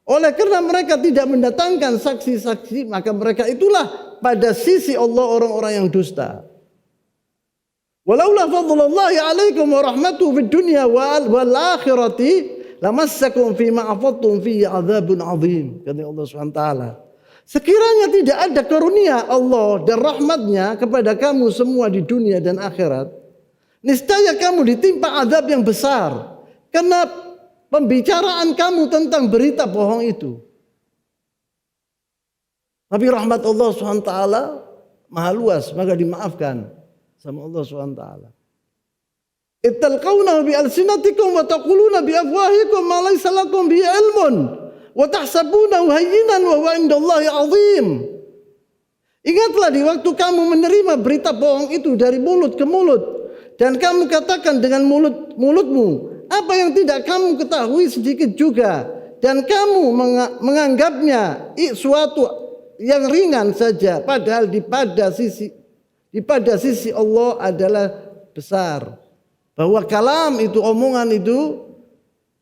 Speaker 1: Oleh karena mereka tidak mendatangkan saksi-saksi, maka mereka itulah pada sisi Allah orang-orang yang dusta. Walaula fadlullahi 'alaikum wa rahmatuhu fid dunya wal akhirati lamassakum fima afattum fihi 'adzabun 'adzim. Kata Allah SWT. Sekiranya tidak ada karunia Allah dan rahmatnya kepada kamu semua di dunia dan akhirat, niscaya kamu ditimpa azab yang besar karena pembicaraan kamu tentang berita bohong itu. Tapi rahmat Allah SWT maha luas, maka dimaafkan sama Allah SWT. Ittalqawnahu bi alsinatikum wa taquluna bi afwahikum ma laysa lakum bi ilmun wa tahsabunahu hayyinan wa huwa 'indallahi 'azim. Ingatlah di waktu kamu menerima berita bohong itu dari mulut ke mulut, dan kamu katakan dengan mulutmu apa yang tidak kamu ketahui sedikit juga, dan kamu menganggapnya suatu yang ringan saja, padahal di pada sisi Allah adalah besar. Bahwa kalam itu, omongan itu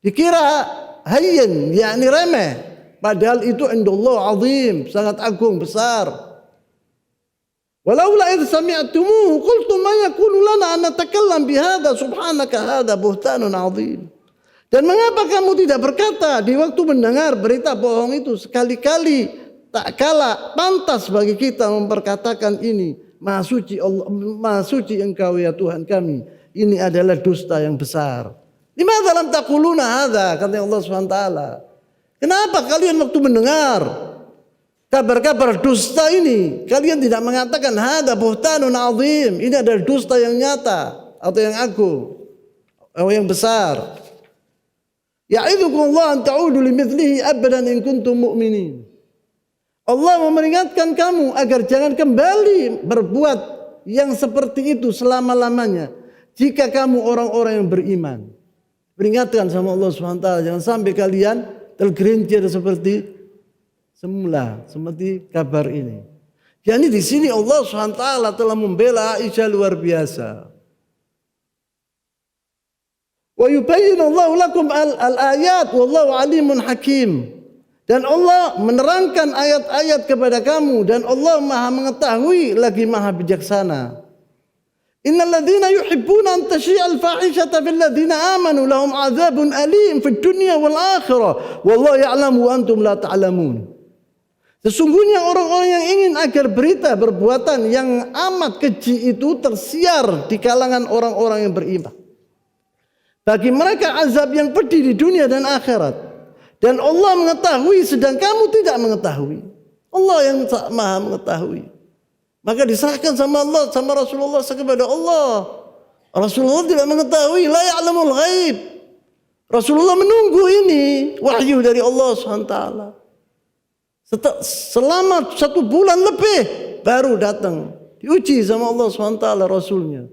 Speaker 1: dikira hayyin, yakni remeh, padahal itu indallah azim, sangat agung, besar. Walaula idh sami'tumuhu qultum ma yakunu lana an natakallam bihadza subhanaka hadza buhtanun azim. Dan mengapa kamu tidak berkata di waktu mendengar berita bohong itu, sekali-kali tak kala pantas bagi kita memperkatakan ini, maha suci Allah, maha suci Engkau ya Tuhan kami. Ini adalah dusta yang besar. Limadza lam taquluna hadza? Kata Allah SWT. Kenapa kalian waktu mendengar kabar-kabar dusta ini, kalian tidak mengatakan hadza buhtanun azim? Ini adalah dusta yang nyata atau yang agung atau yang besar. Ya'idukum Allah an ta'udu limithlihi abadan in kuntum mu'minin. Allah memperingatkan kamu agar jangan kembali berbuat yang seperti itu selama-lamanya jika kamu orang-orang yang beriman. Peringatkan sama Allah SWT, jangan sampai kalian tergelincir seperti semula, seperti kabar ini. Jadi di sini Allah SWT telah membela Aisyah luar biasa. Wa yubayyinu Allahu lakum al-ayat wallahu alimun hakim. Dan Allah menerangkan ayat-ayat kepada kamu dan Allah Maha mengetahui lagi Maha bijaksana. Innal ladzina yuhibbuna an tashi'al fahishata fil ladzina amanu lahum 'adzabun alim fid dunya wal akhirah wallahu ya'lamu wa antum la ta'lamun. Sesungguhnya orang-orang yang ingin agar berita perbuatan yang amat keji itu tersiar di kalangan orang-orang yang beriman. Bagi mereka azab yang pedih di dunia dan akhirat. Dan Allah mengetahui sedang kamu tidak mengetahui. Allah yang Maha mengetahui. Maka diserahkan sama Allah, sama Rasulullah kepada Allah. Rasulullah tidak mengetahui, la ya'lamul ghaib. Rasulullah menunggu ini wahyu dari Allah SWT. Selama 1 bulan lebih baru datang. Diuji sama Allah SWT Rasulnya.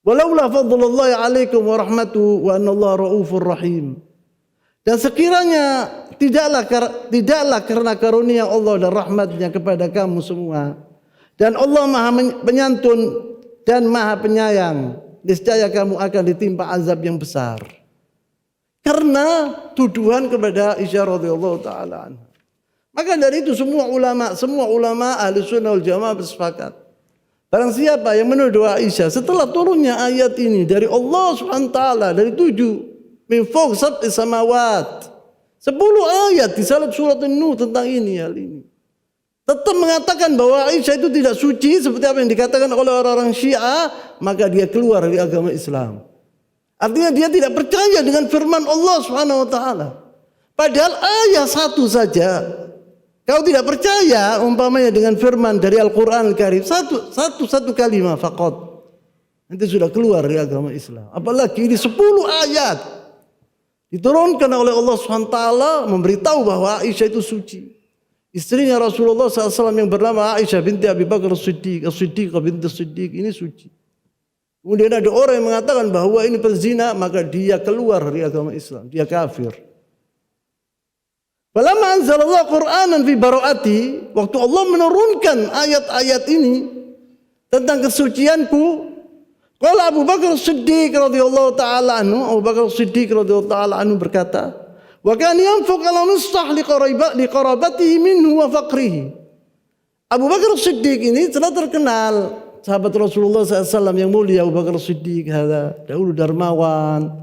Speaker 1: Walaula fadlullahi alaikum wa rahmatuhu wa annallaha raufur rahim. Dan sekiranya tidaklah karena karunia Allah dan rahmatnya kepada kamu semua. Dan Allah Maha penyantun dan Maha penyayang. Niscaya kamu akan ditimpa azab yang besar. Karena tuduhan kepada Aisyah radhiyallahu taala anha. Maka dari itu semua ulama ahli sunnah wal jamaah bersepakat. Barang siapa yang menuduh Aisyah setelah turunnya ayat ini dari Allah SWT dari 7 min fawq sab'i samawat 10 ayat di surat An-Nur tentang hal ini tetap mengatakan bahwa Aisyah itu tidak suci seperti apa yang dikatakan oleh orang-orang Syiah, maka dia keluar dari agama Islam. Artinya dia tidak percaya dengan firman Allah SWT. Padahal ayat 1 saja kau tidak percaya umpamanya dengan firman dari Al-Quran Al-Karim. Satu kalimat faqat. Nanti sudah keluar dari agama Islam. Apalagi ini 10 ayat. Diturunkan oleh Allah SWT memberitahu bahwa Aisyah itu suci. Istrinya Rasulullah SAW yang bernama Aisyah binti Abi Bakar As-Siddiq binti As-Siddiq ini suci. Kemudian ada orang yang mengatakan bahwa ini pezina, maka dia keluar dari agama Islam. Dia kafir. Falamma anzalallahu Qur'anan fi bara'ati, waktu Allah menurunkan ayat-ayat ini tentang kesucianku, qala Abu Bakar Siddiq radhiyallahu taala anhu berkata, wa kan yanfuq ala mustah li qarabatihi minhu wa faqrihi. Abu Bakar Siddiq ini telah terkenal sahabat Rasulullah SAW yang mulia. Abu Bakar Siddiq dahulu dermawan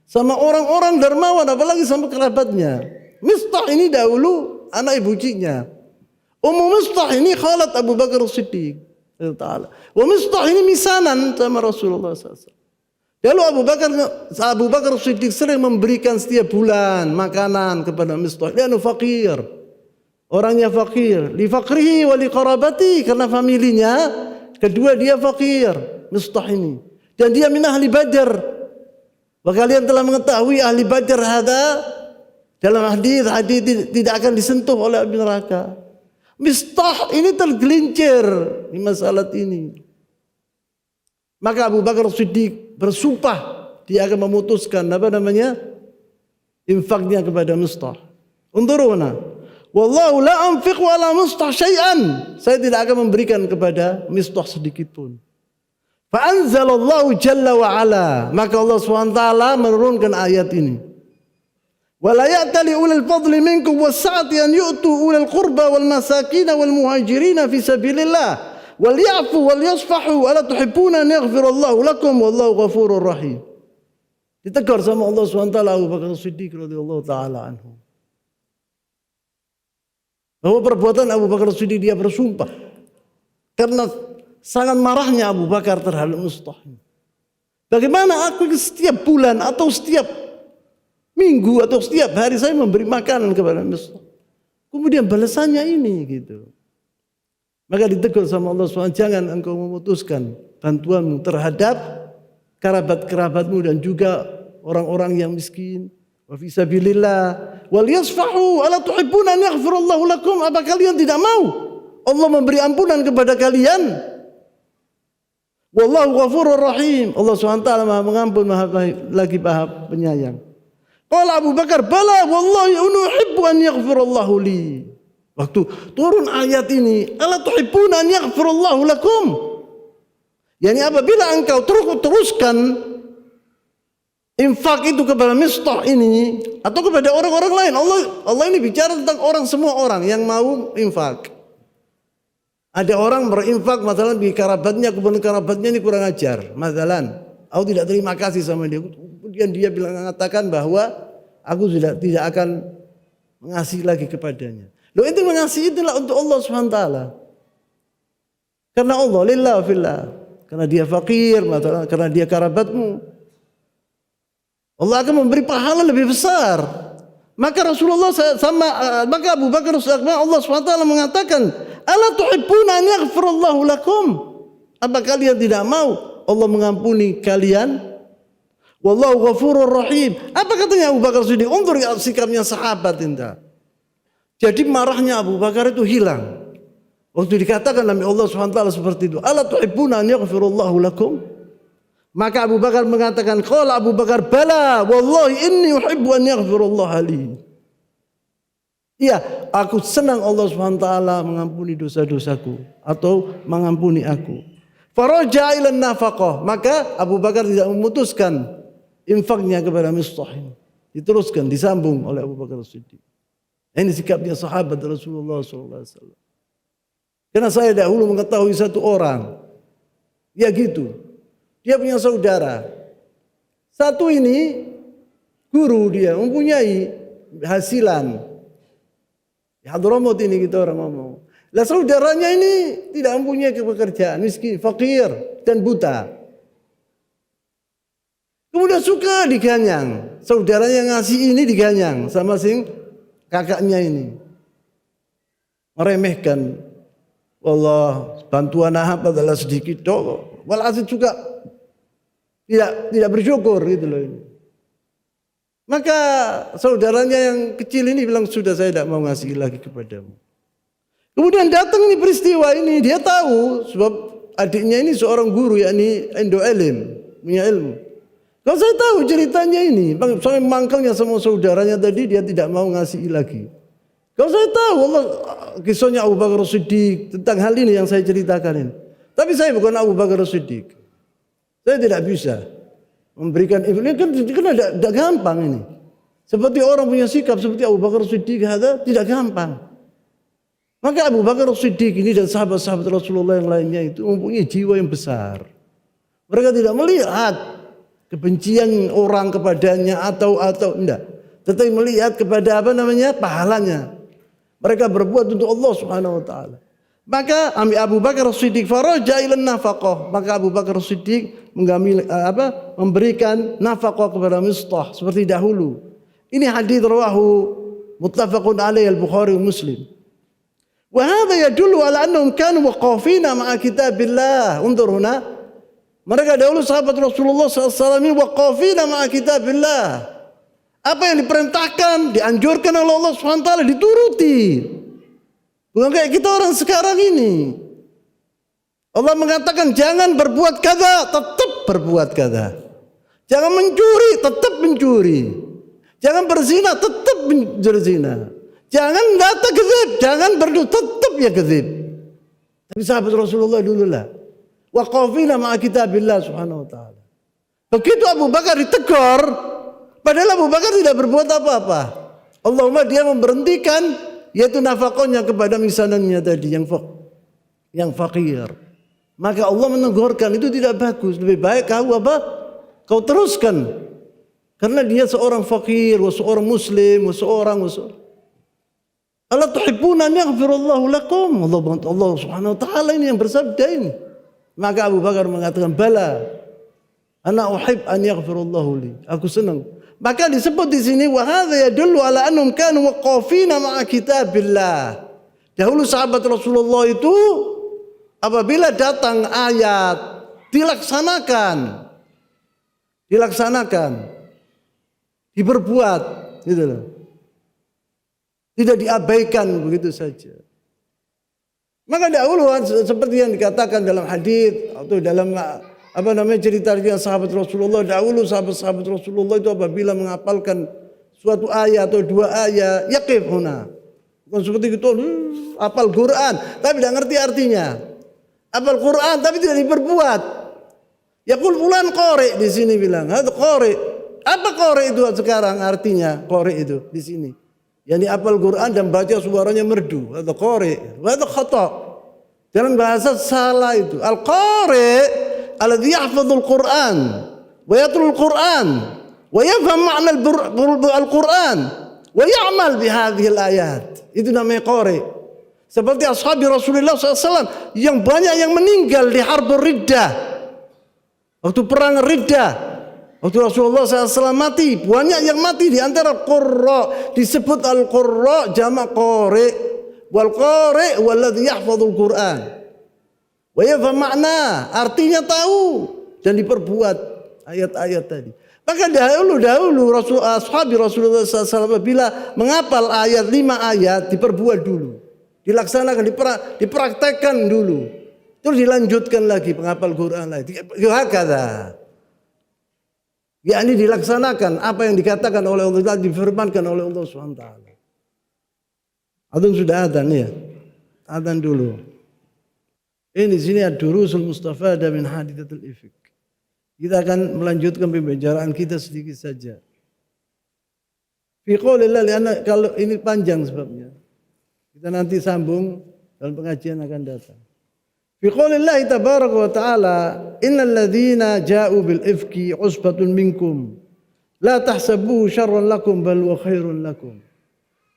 Speaker 1: sama orang-orang dermawan, apalagi sama kerabatnya. Mistah ini dahulu anak ibucinya. Ummu Mistah ini khalat Abu Bakar Siddiq. Wa Mistah ini misanan sama Rasulullah SAW. Lalu Abu Bakar Siddiq sering memberikan setiap bulan makanan kepada Mistah. Dia fakir. Orangnya fakir. Li fakrihi wa li qarabati, karena familinya kedua dia fakir. Mistah ini. Dan dia min ahli Badar. Kalian telah mengetahui ahli Badar dalam hadis tidak akan disentuh oleh api neraka. Mistah ini tergelincir di masalah ini. Maka Abu Bakar Siddiq bersumpah dia akan memutuskan infaknya kepada Mistah. Unzuruna, wallahu la anfiqu ala Mistah syai'an. Saya tidak akan memberikan kepada Mistah sedikit pun. Fa anzalallahu jalla wa ala, maka Allah SWT menurunkan ayat ini. ولا يأتل أولي الفضل منكم والسعة أن يؤتوا أولي القربى والمساكين والمهاجرين في سبيل الله وليعفوا وليصفحوا ألا تحبون أن يغفر الله لكم والله غفور رحيم. Ditegur sama Allah SWT Abu Bakar Siddiq radhiyallahu taala anhu. Bahwa perbuatan Abu Bakar Siddiq, dia bersumpah karena sangat marahnya Abu Bakar terhadap Mistah. Bagaimana aku setiap bulan atau setiap minggu atau setiap hari saya memberi makanan kepada Mistah, kemudian balasannya ini gitu. Maka ditegur sama Allah SWT, jangan engkau memutuskan bantuanmu terhadap kerabat-kerabatmu dan juga orang-orang yang miskin, wa fi sabilillah wal yasfahu ala tuhibbuna an yaghfirallahu lakum. Apa kalian tidak mau Allah memberi ampunan kepada kalian? Wallahu ghafurur rahim. Allah SWT Maha Mengampun, lagi Maha Penyayang. Qala Abu Bakar, bala wallahi uhibbu an yaghfirallahu li. Waktu turun ayat ini, ala tuhibbuna an yaghfirallahu lakum. Yani apabila engkau teruskan infak itu kepada Mistah ini atau kepada orang-orang lain, Allah ini bicara tentang orang, semua orang yang mau infak. Ada orang berinfak masalah di kerabatnya, kemudian kerabatnya ini kurang ajar, masalah aku tidak terima kasih sama dia, kemudian dia mengatakan bahwa aku sudah tidak akan mengasihi lagi kepadanya. Loh, itu mengasihi itulah untuk Allah SWT. Karena Allah lillah fillah, karena dia fakir, masalah karena dia kerabatmu, Allah akan memberi pahala lebih besar. Maka Rasulullah maka Abu Bakar Allah SWT mengatakan, ala tuhibbuna an yaghfirallahu lakum. Apa kalian tidak mau Allah mengampuni kalian? Wallahu ghafurur rahim. Apa katanya Abu Bakar Siddiq? Untur sikapnya sahabat indah. Jadi marahnya Abu Bakar itu hilang waktu dikatakan oleh Allah SWT seperti itu. Ala tuhibbuna an yaghfirallahu lakum? Maka Abu Bakar mengatakan, qala Abu Bakar, bala wallahi inni uhibbu an yaghfirallahu li. Iya, aku senang Allah SWT mengampuni dosa-dosaku atau mengampuni aku. Faraja ila nafaqah. Maka Abu Bakar tidak memutuskan infaknya kepada Mistah. Diteruskan, disambung oleh Abu Bakar Siddiq. Ini sikapnya sahabat Rasulullah SAW. Karena saya dahulu mengetahui satu orang, ya gitu. Dia punya saudara. Satu ini guru, dia mempunyai hasilan. Di Hadramut ini kita orang ngomong. Lah saudaranya ini tidak mempunyai pekerjaan, miskin, fakir dan buta. Kemudian suka diganyang. Saudaranya ngasih ini diganyang sama sing kakaknya ini. Meremehkan. Allah, bantuan apa adalah sedikit dong. Walhasil juga tidak bersyukur gitu loh ini. Maka saudaranya yang kecil ini bilang, sudah saya tidak mau ngasih lagi kepadamu. Kemudian datang ini peristiwa ini, dia tahu sebab adiknya ini seorang guru, yakni Indo Elim, punya ilmu. Kalau saya tahu ceritanya ini, sampai mangkalnya sama saudaranya tadi, dia tidak mau ngasih lagi. Kalau saya tahu Allah, kisahnya Abu Bakar Siddiq tentang hal ini yang saya ceritakan ini. Tapi saya bukan Abu Bakar Siddiq. Saya tidak bisa memberikan ini kan tidak gampang ini. Seperti orang punya sikap seperti Abu Bakar Siddiq tidak gampang. Maka Abu Bakar Siddiq ini dan sahabat-sahabat Rasulullah yang lainnya itu mempunyai jiwa yang besar. Mereka tidak melihat kebencian orang kepadanya atau enggak, tetapi melihat kepada pahalanya. Mereka berbuat untuk Allah Subhanahu wa taala. Maka Abu Bakar Siddiq faraja ila nafaqah. Maka Abu Bakar Siddiq memberikan nafaqah kepada Mistah seperti dahulu. Ini hadis rawahu muttafaqun alaihi al-Bukhari wa Muslim. Wa hadha yadullu ala annahum kanu waqafina ma'a kitabillah. Undur huna. Mereka dahulu sahabat Rasulullah SAW ini waqafina ma'a kitabillah. Apa yang diperintahkan, dianjurkan oleh Allah SWT dituruti. Bukan kayak kita orang sekarang ini. Allah mengatakan jangan berbuat kada, tetap berbuat kada. Jangan mencuri, tetap mencuri. Jangan berzina, tetap berzina. Jangan data kezib, jangan berdusta, tetap ya kezib. Tapi sahabat Rasulullah dulu lah. Waqafina ma'a kitabillah subhanahu wa ta'ala. Begitu Abu Bakar ditegur, padahal Abu Bakar tidak berbuat apa-apa. Allahumma dia memberhentikan yaitu nafkahnya kepada misanannya tadi yang fakir. Maka Allah menegurkan itu tidak bagus. Lebih baik kau teruskan. Karena dia seorang fakir, seorang muslim, seorang ala tuhibbuna an yaghfirallahu lakum. Allah Subhanahu wa taala ini yang bersabda ini. Maka Abu Bakar mengatakan, bala ana uhib an yaghfirallahu li. Aku senang. Maka disebut di sini wa hadza yadullu ala annahum kanu waqafina ma'a kitabillah. Dahulu sahabat Rasulullah itu apabila datang ayat dilaksanakan. diperbuat, gitu loh. Tidak diabaikan begitu saja. Maka dahulu seperti yang dikatakan dalam hadis atau dalam cerita sahabat Rasulullah, dahulu sahabat Rasulullah itu apabila menghafalkan suatu ayat atau dua ayat, yaqif huna. Bukan seperti itu, hafal Quran tapi tidak ngerti artinya. Hafal Quran tapi tidak diperbuat. Yaqul fulan qari di sini bilang, "Hada qari." Apa qari itu sekarang artinya? Qari itu di sini. Yang hafal Quran dan baca suaranya merdu. Hada qari, hada khata'. Dalam bahasa salah itu. Al-qari alladhi yahfazul Quran wa yatlul Quran wa yafham ma'na al-Quran wa ya'mal bihadhihi al-ayat. Itu namanya qari. Seperti ashabi Rasulullah SAW yang banyak yang meninggal di Harbur Riddah. Waktu perang Riddah, waktu Rasulullah SAW mati, banyak yang mati di antara qurra. Disebut al-qurra jamak qari. Wal qari walladhi yahfazul Quran. Wa yafham ma'na, artinya tahu dan diperbuat ayat-ayat tadi. Maka dahulu ashabi Rasulullah SAW bila menghafal ayat 5 ayat diperbuat dulu, dilaksanakan, dipraktekkan dulu, terus dilanjutkan lagi penghafal Quran lagi. Hakadha. Yakni dilaksanakan apa yang dikatakan oleh Allah, difirmankan oleh Allah SWT. Adhan sudah adhan ya, adhan dulu. Ini di sini ad-durusul mustafada min hadithatul ifk. Kita akan melanjutkan pembicaraan kita sedikit saja. Fi qoulillah, karena kalau ini panjang sebabnya. Kita nanti sambung dalam pengajian akan datang. Fi qoulillah tabaraka wa ta'ala, innal ladzina ja'u bil ifki usbatun minkum la tahsabuhu syarran lakum bal huwa khairun lakum.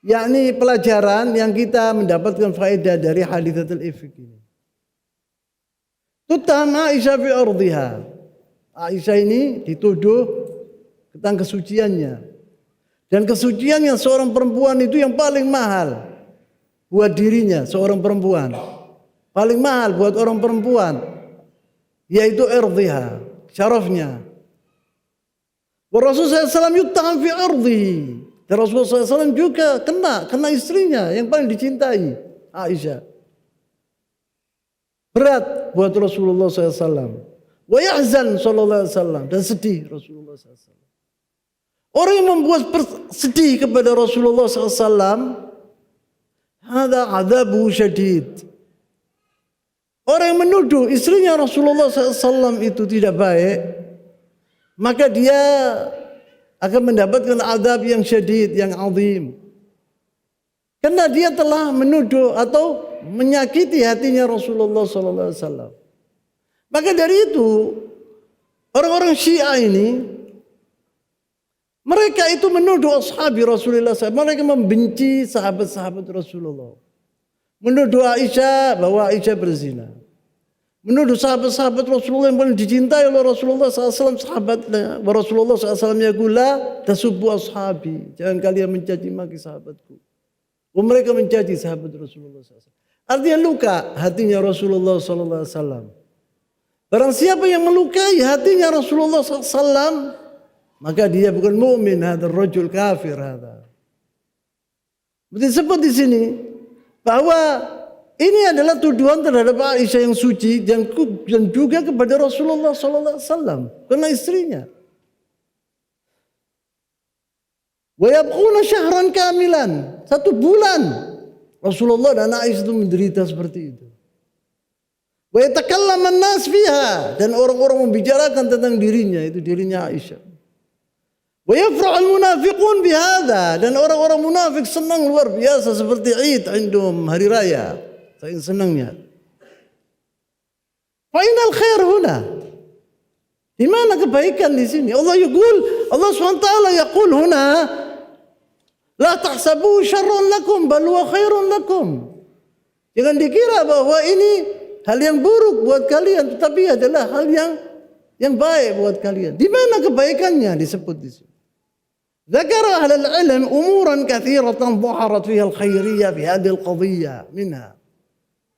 Speaker 1: Yakni pelajaran yang kita mendapatkan faedah dari hadithatul ifk ini. Tutam Aisyah fi ardiha. Aisyah ini dituduh tentang kesuciannya. Dan kesuciannya seorang perempuan itu yang paling mahal buat dirinya, seorang perempuan. Paling mahal buat orang perempuan yaitu irdiha, syarafnya. Wa Rasulullah SAW yuttaham fi ardihi. Dan Rasulullah SAW juga kena istrinya yang paling dicintai, Aisyah. Berat buat Rasulullah SAW. Wa yahzan sallallahu alaihi wasallam, dan sedih Rasulullah SAW. Orang yang membuat sedih kepada Rasulullah SAW, hada adabu syadid. Orang yang menuduh istrinya Rasulullah SAW itu tidak baik, maka dia akan mendapatkan azab yang syadid, yang azim. Karena dia telah menuduh atau menyakiti hatinya Rasulullah SAW. Maka dari itu orang-orang Syiah ini, mereka itu menuduh ashabi Rasulullah SAW. Mereka membenci sahabat-sahabat Rasulullah. Menuduh Aisyah bahwa Aisyah berzina. Menuduh sahabat-sahabat Rasulullah yang paling dicintai oleh Rasulullah SAW, sahabatnya. Rasulullah SAW yaqula tasubbu ashabi. Jangan kalian mencaci maki sahabatku. Mereka mencaci sahabat Rasulullah SAW. Artinya luka hatinya Rasulullah SAW. Barang siapa yang melukai hatinya Rasulullah SAW, maka dia bukan mukmin, hadar rajul kafir hada. Disebut di sini bahwa ini adalah tuduhan terhadap Aisyah yang suci dan juga kepada Rasulullah SAW karena istrinya. Wa yabquna syahran kamilan, 1 bulan Rasulullah dan Aisyah itu menderita seperti itu. Wa yatakallamu an-nas fiha, dan orang-orang membicarakan tentang dirinya, itu dirinya Aisyah. Wa yafrahul munafiqun bihadza, dan orang-orang munafik senang luar biasa seperti Id indum hari raya. Saking senangnya. Fa inal khair huna. Di mana kebaikan di sini? Allah SWT yaqul huna la tahsabu syarran lakum bal huwa khairun lakum. Jangan dikira bahwa ini hal yang buruk buat kalian, tetapi adalah hal yang baik buat kalian. Di mana kebaikannya disebut di sini? Zakara ahlul ilm umuran katsiratan dhaharat fiha al-khairiyyah fi hadhihi al-qadhiyyah minha.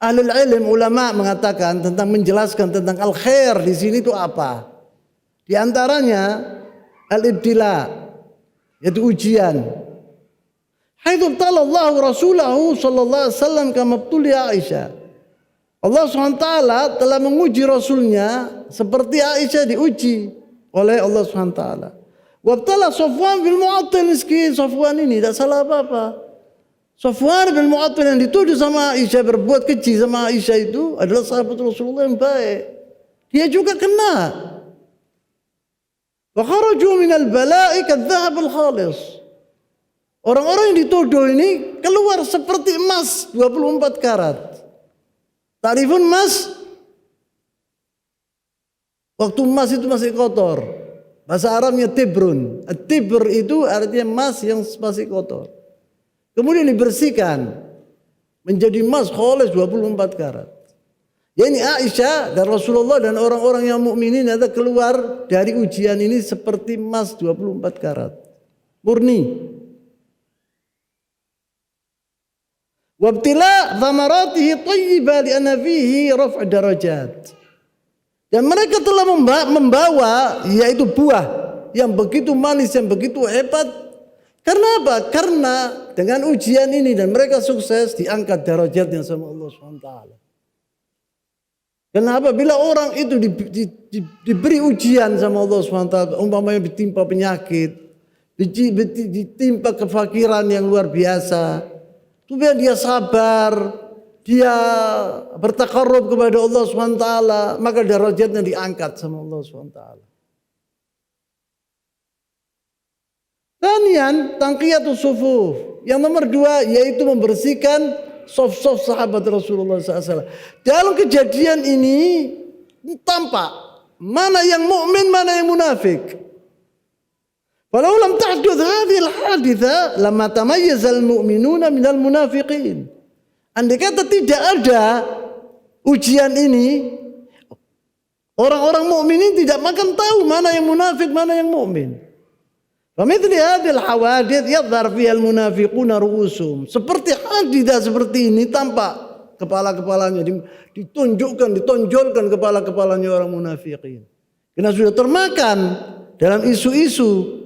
Speaker 1: Ahlul ilm ulama mengatakan tentang menjelaskan tentang al-khair di sini itu apa? Di antaranya al-ibtila, yaitu ujian. Haitsu Allah rasulahu sallallahu alaihi wasallam kama ibtuliya Aisyah. Allah SWT telah menguji Rasulnya seperti Aisyah diuji oleh Allah SWT. Wabtala Safwan bil Mu'attil, miskin Safwan ini tidak salah apa-apa. Safwan bin Mu'attil yang dituduh sama Aisyah berbuat keji sama Aisyah itu adalah sahabat Rasulullah yang baik. Dia juga kena. Wa kharaju minal bala'i kadzahab al-khalis. Orang-orang yang dituduh ini keluar seperti emas 24 karat. Tarifun emas, waktu emas itu masih kotor. Bahasa Arabnya tibrun. Tibr itu artinya emas yang masih kotor. Kemudian dibersihkan menjadi emas khalis 24 karat. Ya ini Aisyah dan Rasulullah dan orang-orang yang mukminin ada keluar dari ujian ini seperti emas 24 karat. Murni. Wabtila thamaratihi thayyibah li'anna fihi raf' darajat. Dan mereka telah membawa yaitu buah yang begitu manis, yang begitu hebat. Karena apa? Karena dengan ujian ini dan mereka sukses diangkat derajatnya sama Allah SWT. Kenapa? Bila orang itu diberi ujian sama Allah SWT, umpamanya ditimpa penyakit, ditimpa kefakiran yang luar biasa, kemudian dia sabar, dia bertakarrub kepada Allah SWT, maka derajatnya diangkat sama Allah SWT. Tanian tangqiyatus sufuf. Yang nomor 2 yaitu membersihkan saf-saf sahabat Rasulullah SAW. Dalam kejadian ini tampak mana yang mukmin, mana yang munafik. Walau lam tahduth hadhil haditha lama tamayyazal mu'minuna minal munafiqin. Andai kata tidak ada ujian ini, orang-orang mukminin tidak makan tahu mana yang munafik, mana yang mukmin. Famithli hadhil hawadith yadhhar fiha al-munafiquna ru'usum. Seperti haditha seperti ini tampak kepala-kepalanya ditonjolkan kepala-kepalanya orang munafikin. Karena sudah termakan dalam isu-isu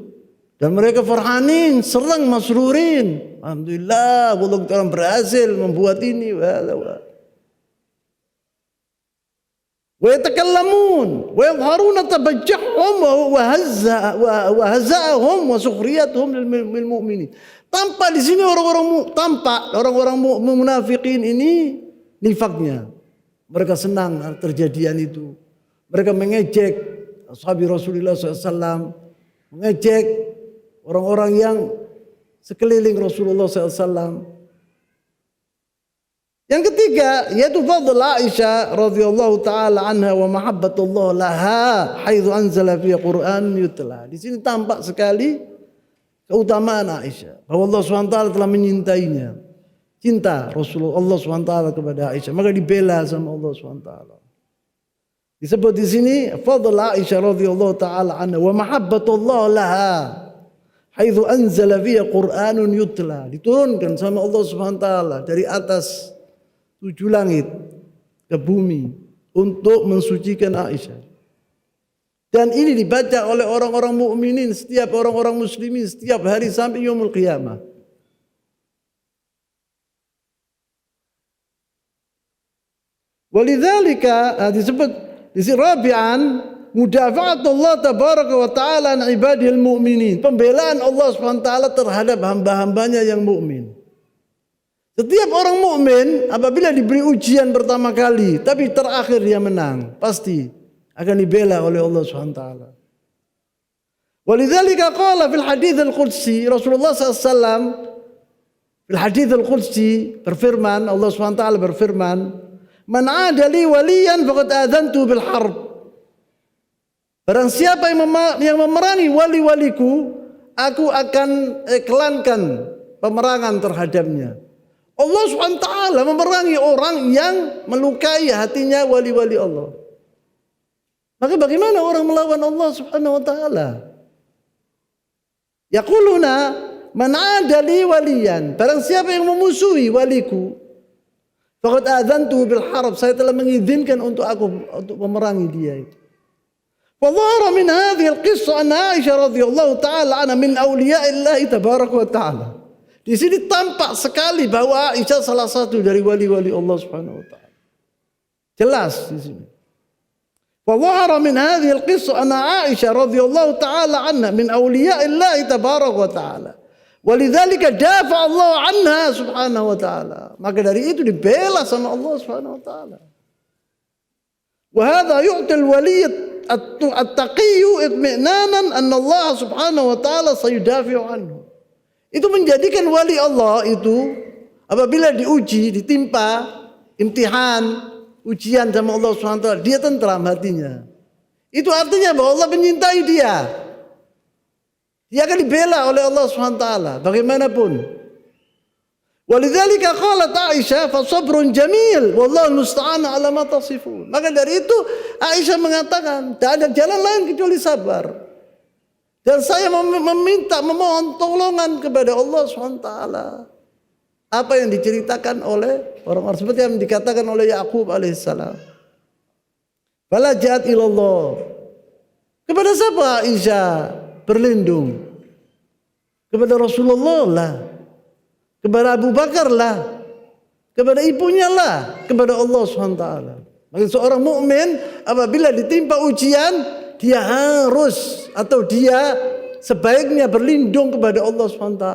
Speaker 1: dan mereka farhanin, serang masrurin. Alhamdulillah, Allah telah berhasil membuat ini. Wa yatakallamun wa yadhharuna tabajjahum wa hazza'ahum wa sukhriyatuhum lil mu'minin. Tampak di sini orang-orang munafikin ini nifaknya. Mereka senang terjadian itu. Mereka mengejek ashabi Rasulullah SAW, mengejek orang-orang yang sekeliling Rasulullah SAW. Yang ketiga yaitu fadl Aisyah radhiyallahu taala anha wa mahabbatullah laha haitsu anzala fi Qur'an yutla. Di sini tampak sekali keutamaan Aisyah bahwa Allah SWT telah menyintainya. Cinta Rasulullah Allah SWT kepada Aisyah, maka dibela sama Allah SWT. Disebut di sini fadl Aisyah radhiyallahu taala anha wa mahabbatullah laha haitsu anzala fi Qur'anun yutla. Diturunkan sama Allah SWT dari atas 7 langit ke bumi untuk mensucikan Aisyah. Dan ini dibaca oleh orang-orang mukminin, setiap orang-orang muslimin setiap hari sampai yaumul qiyamah. Walidzalika disebut di sini rabi'an mudafa'atullah tabaraka wa ta'ala an ibadil mu'minin. Pembelaan Allah SWT terhadap hamba-hambanya yang mukmin. Setiap orang mukmin apabila diberi ujian pertama kali, tapi terakhir dia menang, pasti akan dibela oleh Allah SWT. Walidzalika qala fil hadits al-qudsi, Rasulullah SAW fil hadits al-qudsi berfirman, Allah SWT berfirman, "Man 'ada li waliyan faqad adantu bil harb." Barang siapa yang memerangi wali-waliku, aku akan iklankan pemerangan terhadapnya. Allah SWT memerangi orang yang melukai hatinya wali-wali Allah. Maka bagaimana orang melawan Allah Subhanahu wa taala? Yaquluna man 'ada li waliyan, barang siapa yang memusuhi waliku, faqad adzantu bil harb, saya telah mengizinkan untuk memerangi dia itu. فظهر من هذه القصة أن عائشة رضي الله تعالى عنها من أولياء الله تبارك وتعالى. Di sini tampak sekali bahwa Aisyah salah satu dari wali-wali Allah Subhanahu wa taala. Jelas di sini. فظهر من هذه القصة أن عائشة رضي الله تعالى عنها من أولياء الله تبارك وتعالى. ولذلك دافع الله عنها subhanahu wa ta'ala. Maka dari itu dibela sama Allah subhanahu wa ta'ala. وهذا يعطي الولي التقي اطمئنانا أن الله سبحانه وتعالى سيدافع عنه. Itu menjadikan wali Allah itu apabila diuji, ditimpa imtihan, ujian sama Allah subhanahu wa ta'ala, dia tentram hatinya. Itu artinya bahwa Allah menyintai dia. Dia akan dibela oleh Allah subhanahu wa ta'ala bagaimanapun. Walidzalika qalat Aisyah fa sabrun jamil wallahu musta'an ala ma tasifun. Maka dari itu Aisyah mengatakan tidak ada jalan lain kecuali sabar. Dan saya memohon tolongan kepada Allah SWT. Apa yang diceritakan oleh orang-orang seperti yang dikatakan oleh Yakub alaihissalam. Falajat ilallah. Kepada siapa Aisyah berlindung? Kepada Rasulullah lah. Kepada Abu Bakar lah, kepada ibunya lah, kepada Allah SWT. Maka seorang mukmin apabila ditimpa ujian, dia harus atau dia sebaiknya berlindung kepada Allah SWT.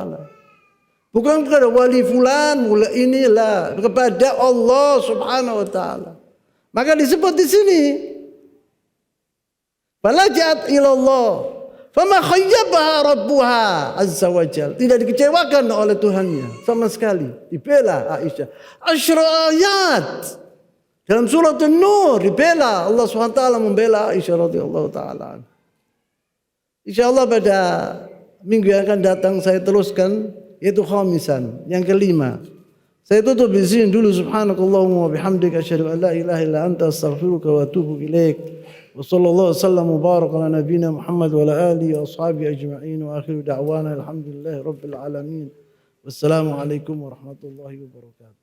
Speaker 1: Bukan kepada wali fulan, inilah kepada Allah Subhanahu wa taala. Maka disebut di sini, falajat ilallah. Fama khayyabaha rabbuha azza wa jal. Tidak dikecewakan oleh Tuhannya sama sekali. Dibela Aisyah. Asyra ayat. Dalam surat An-Nur dibela. Allah SWT membela Aisyah radhiyallahu ta'ala. InsyaAllah pada minggu yang akan datang saya teruskan. Yaitu khamisan. Yang kelima. Saya tutup di sini dulu. Subhanakallahumma wa bihamdika asyhadu an la ilaha illa anta astaghfiruka wa atubu ilaik. وصلى الله وسلم وبارك على نبينا محمد وعلى آله وأصحابه أجمعين وآخر دعوانا الحمد لله رب العالمين والسلام عليكم ورحمة الله وبركاته.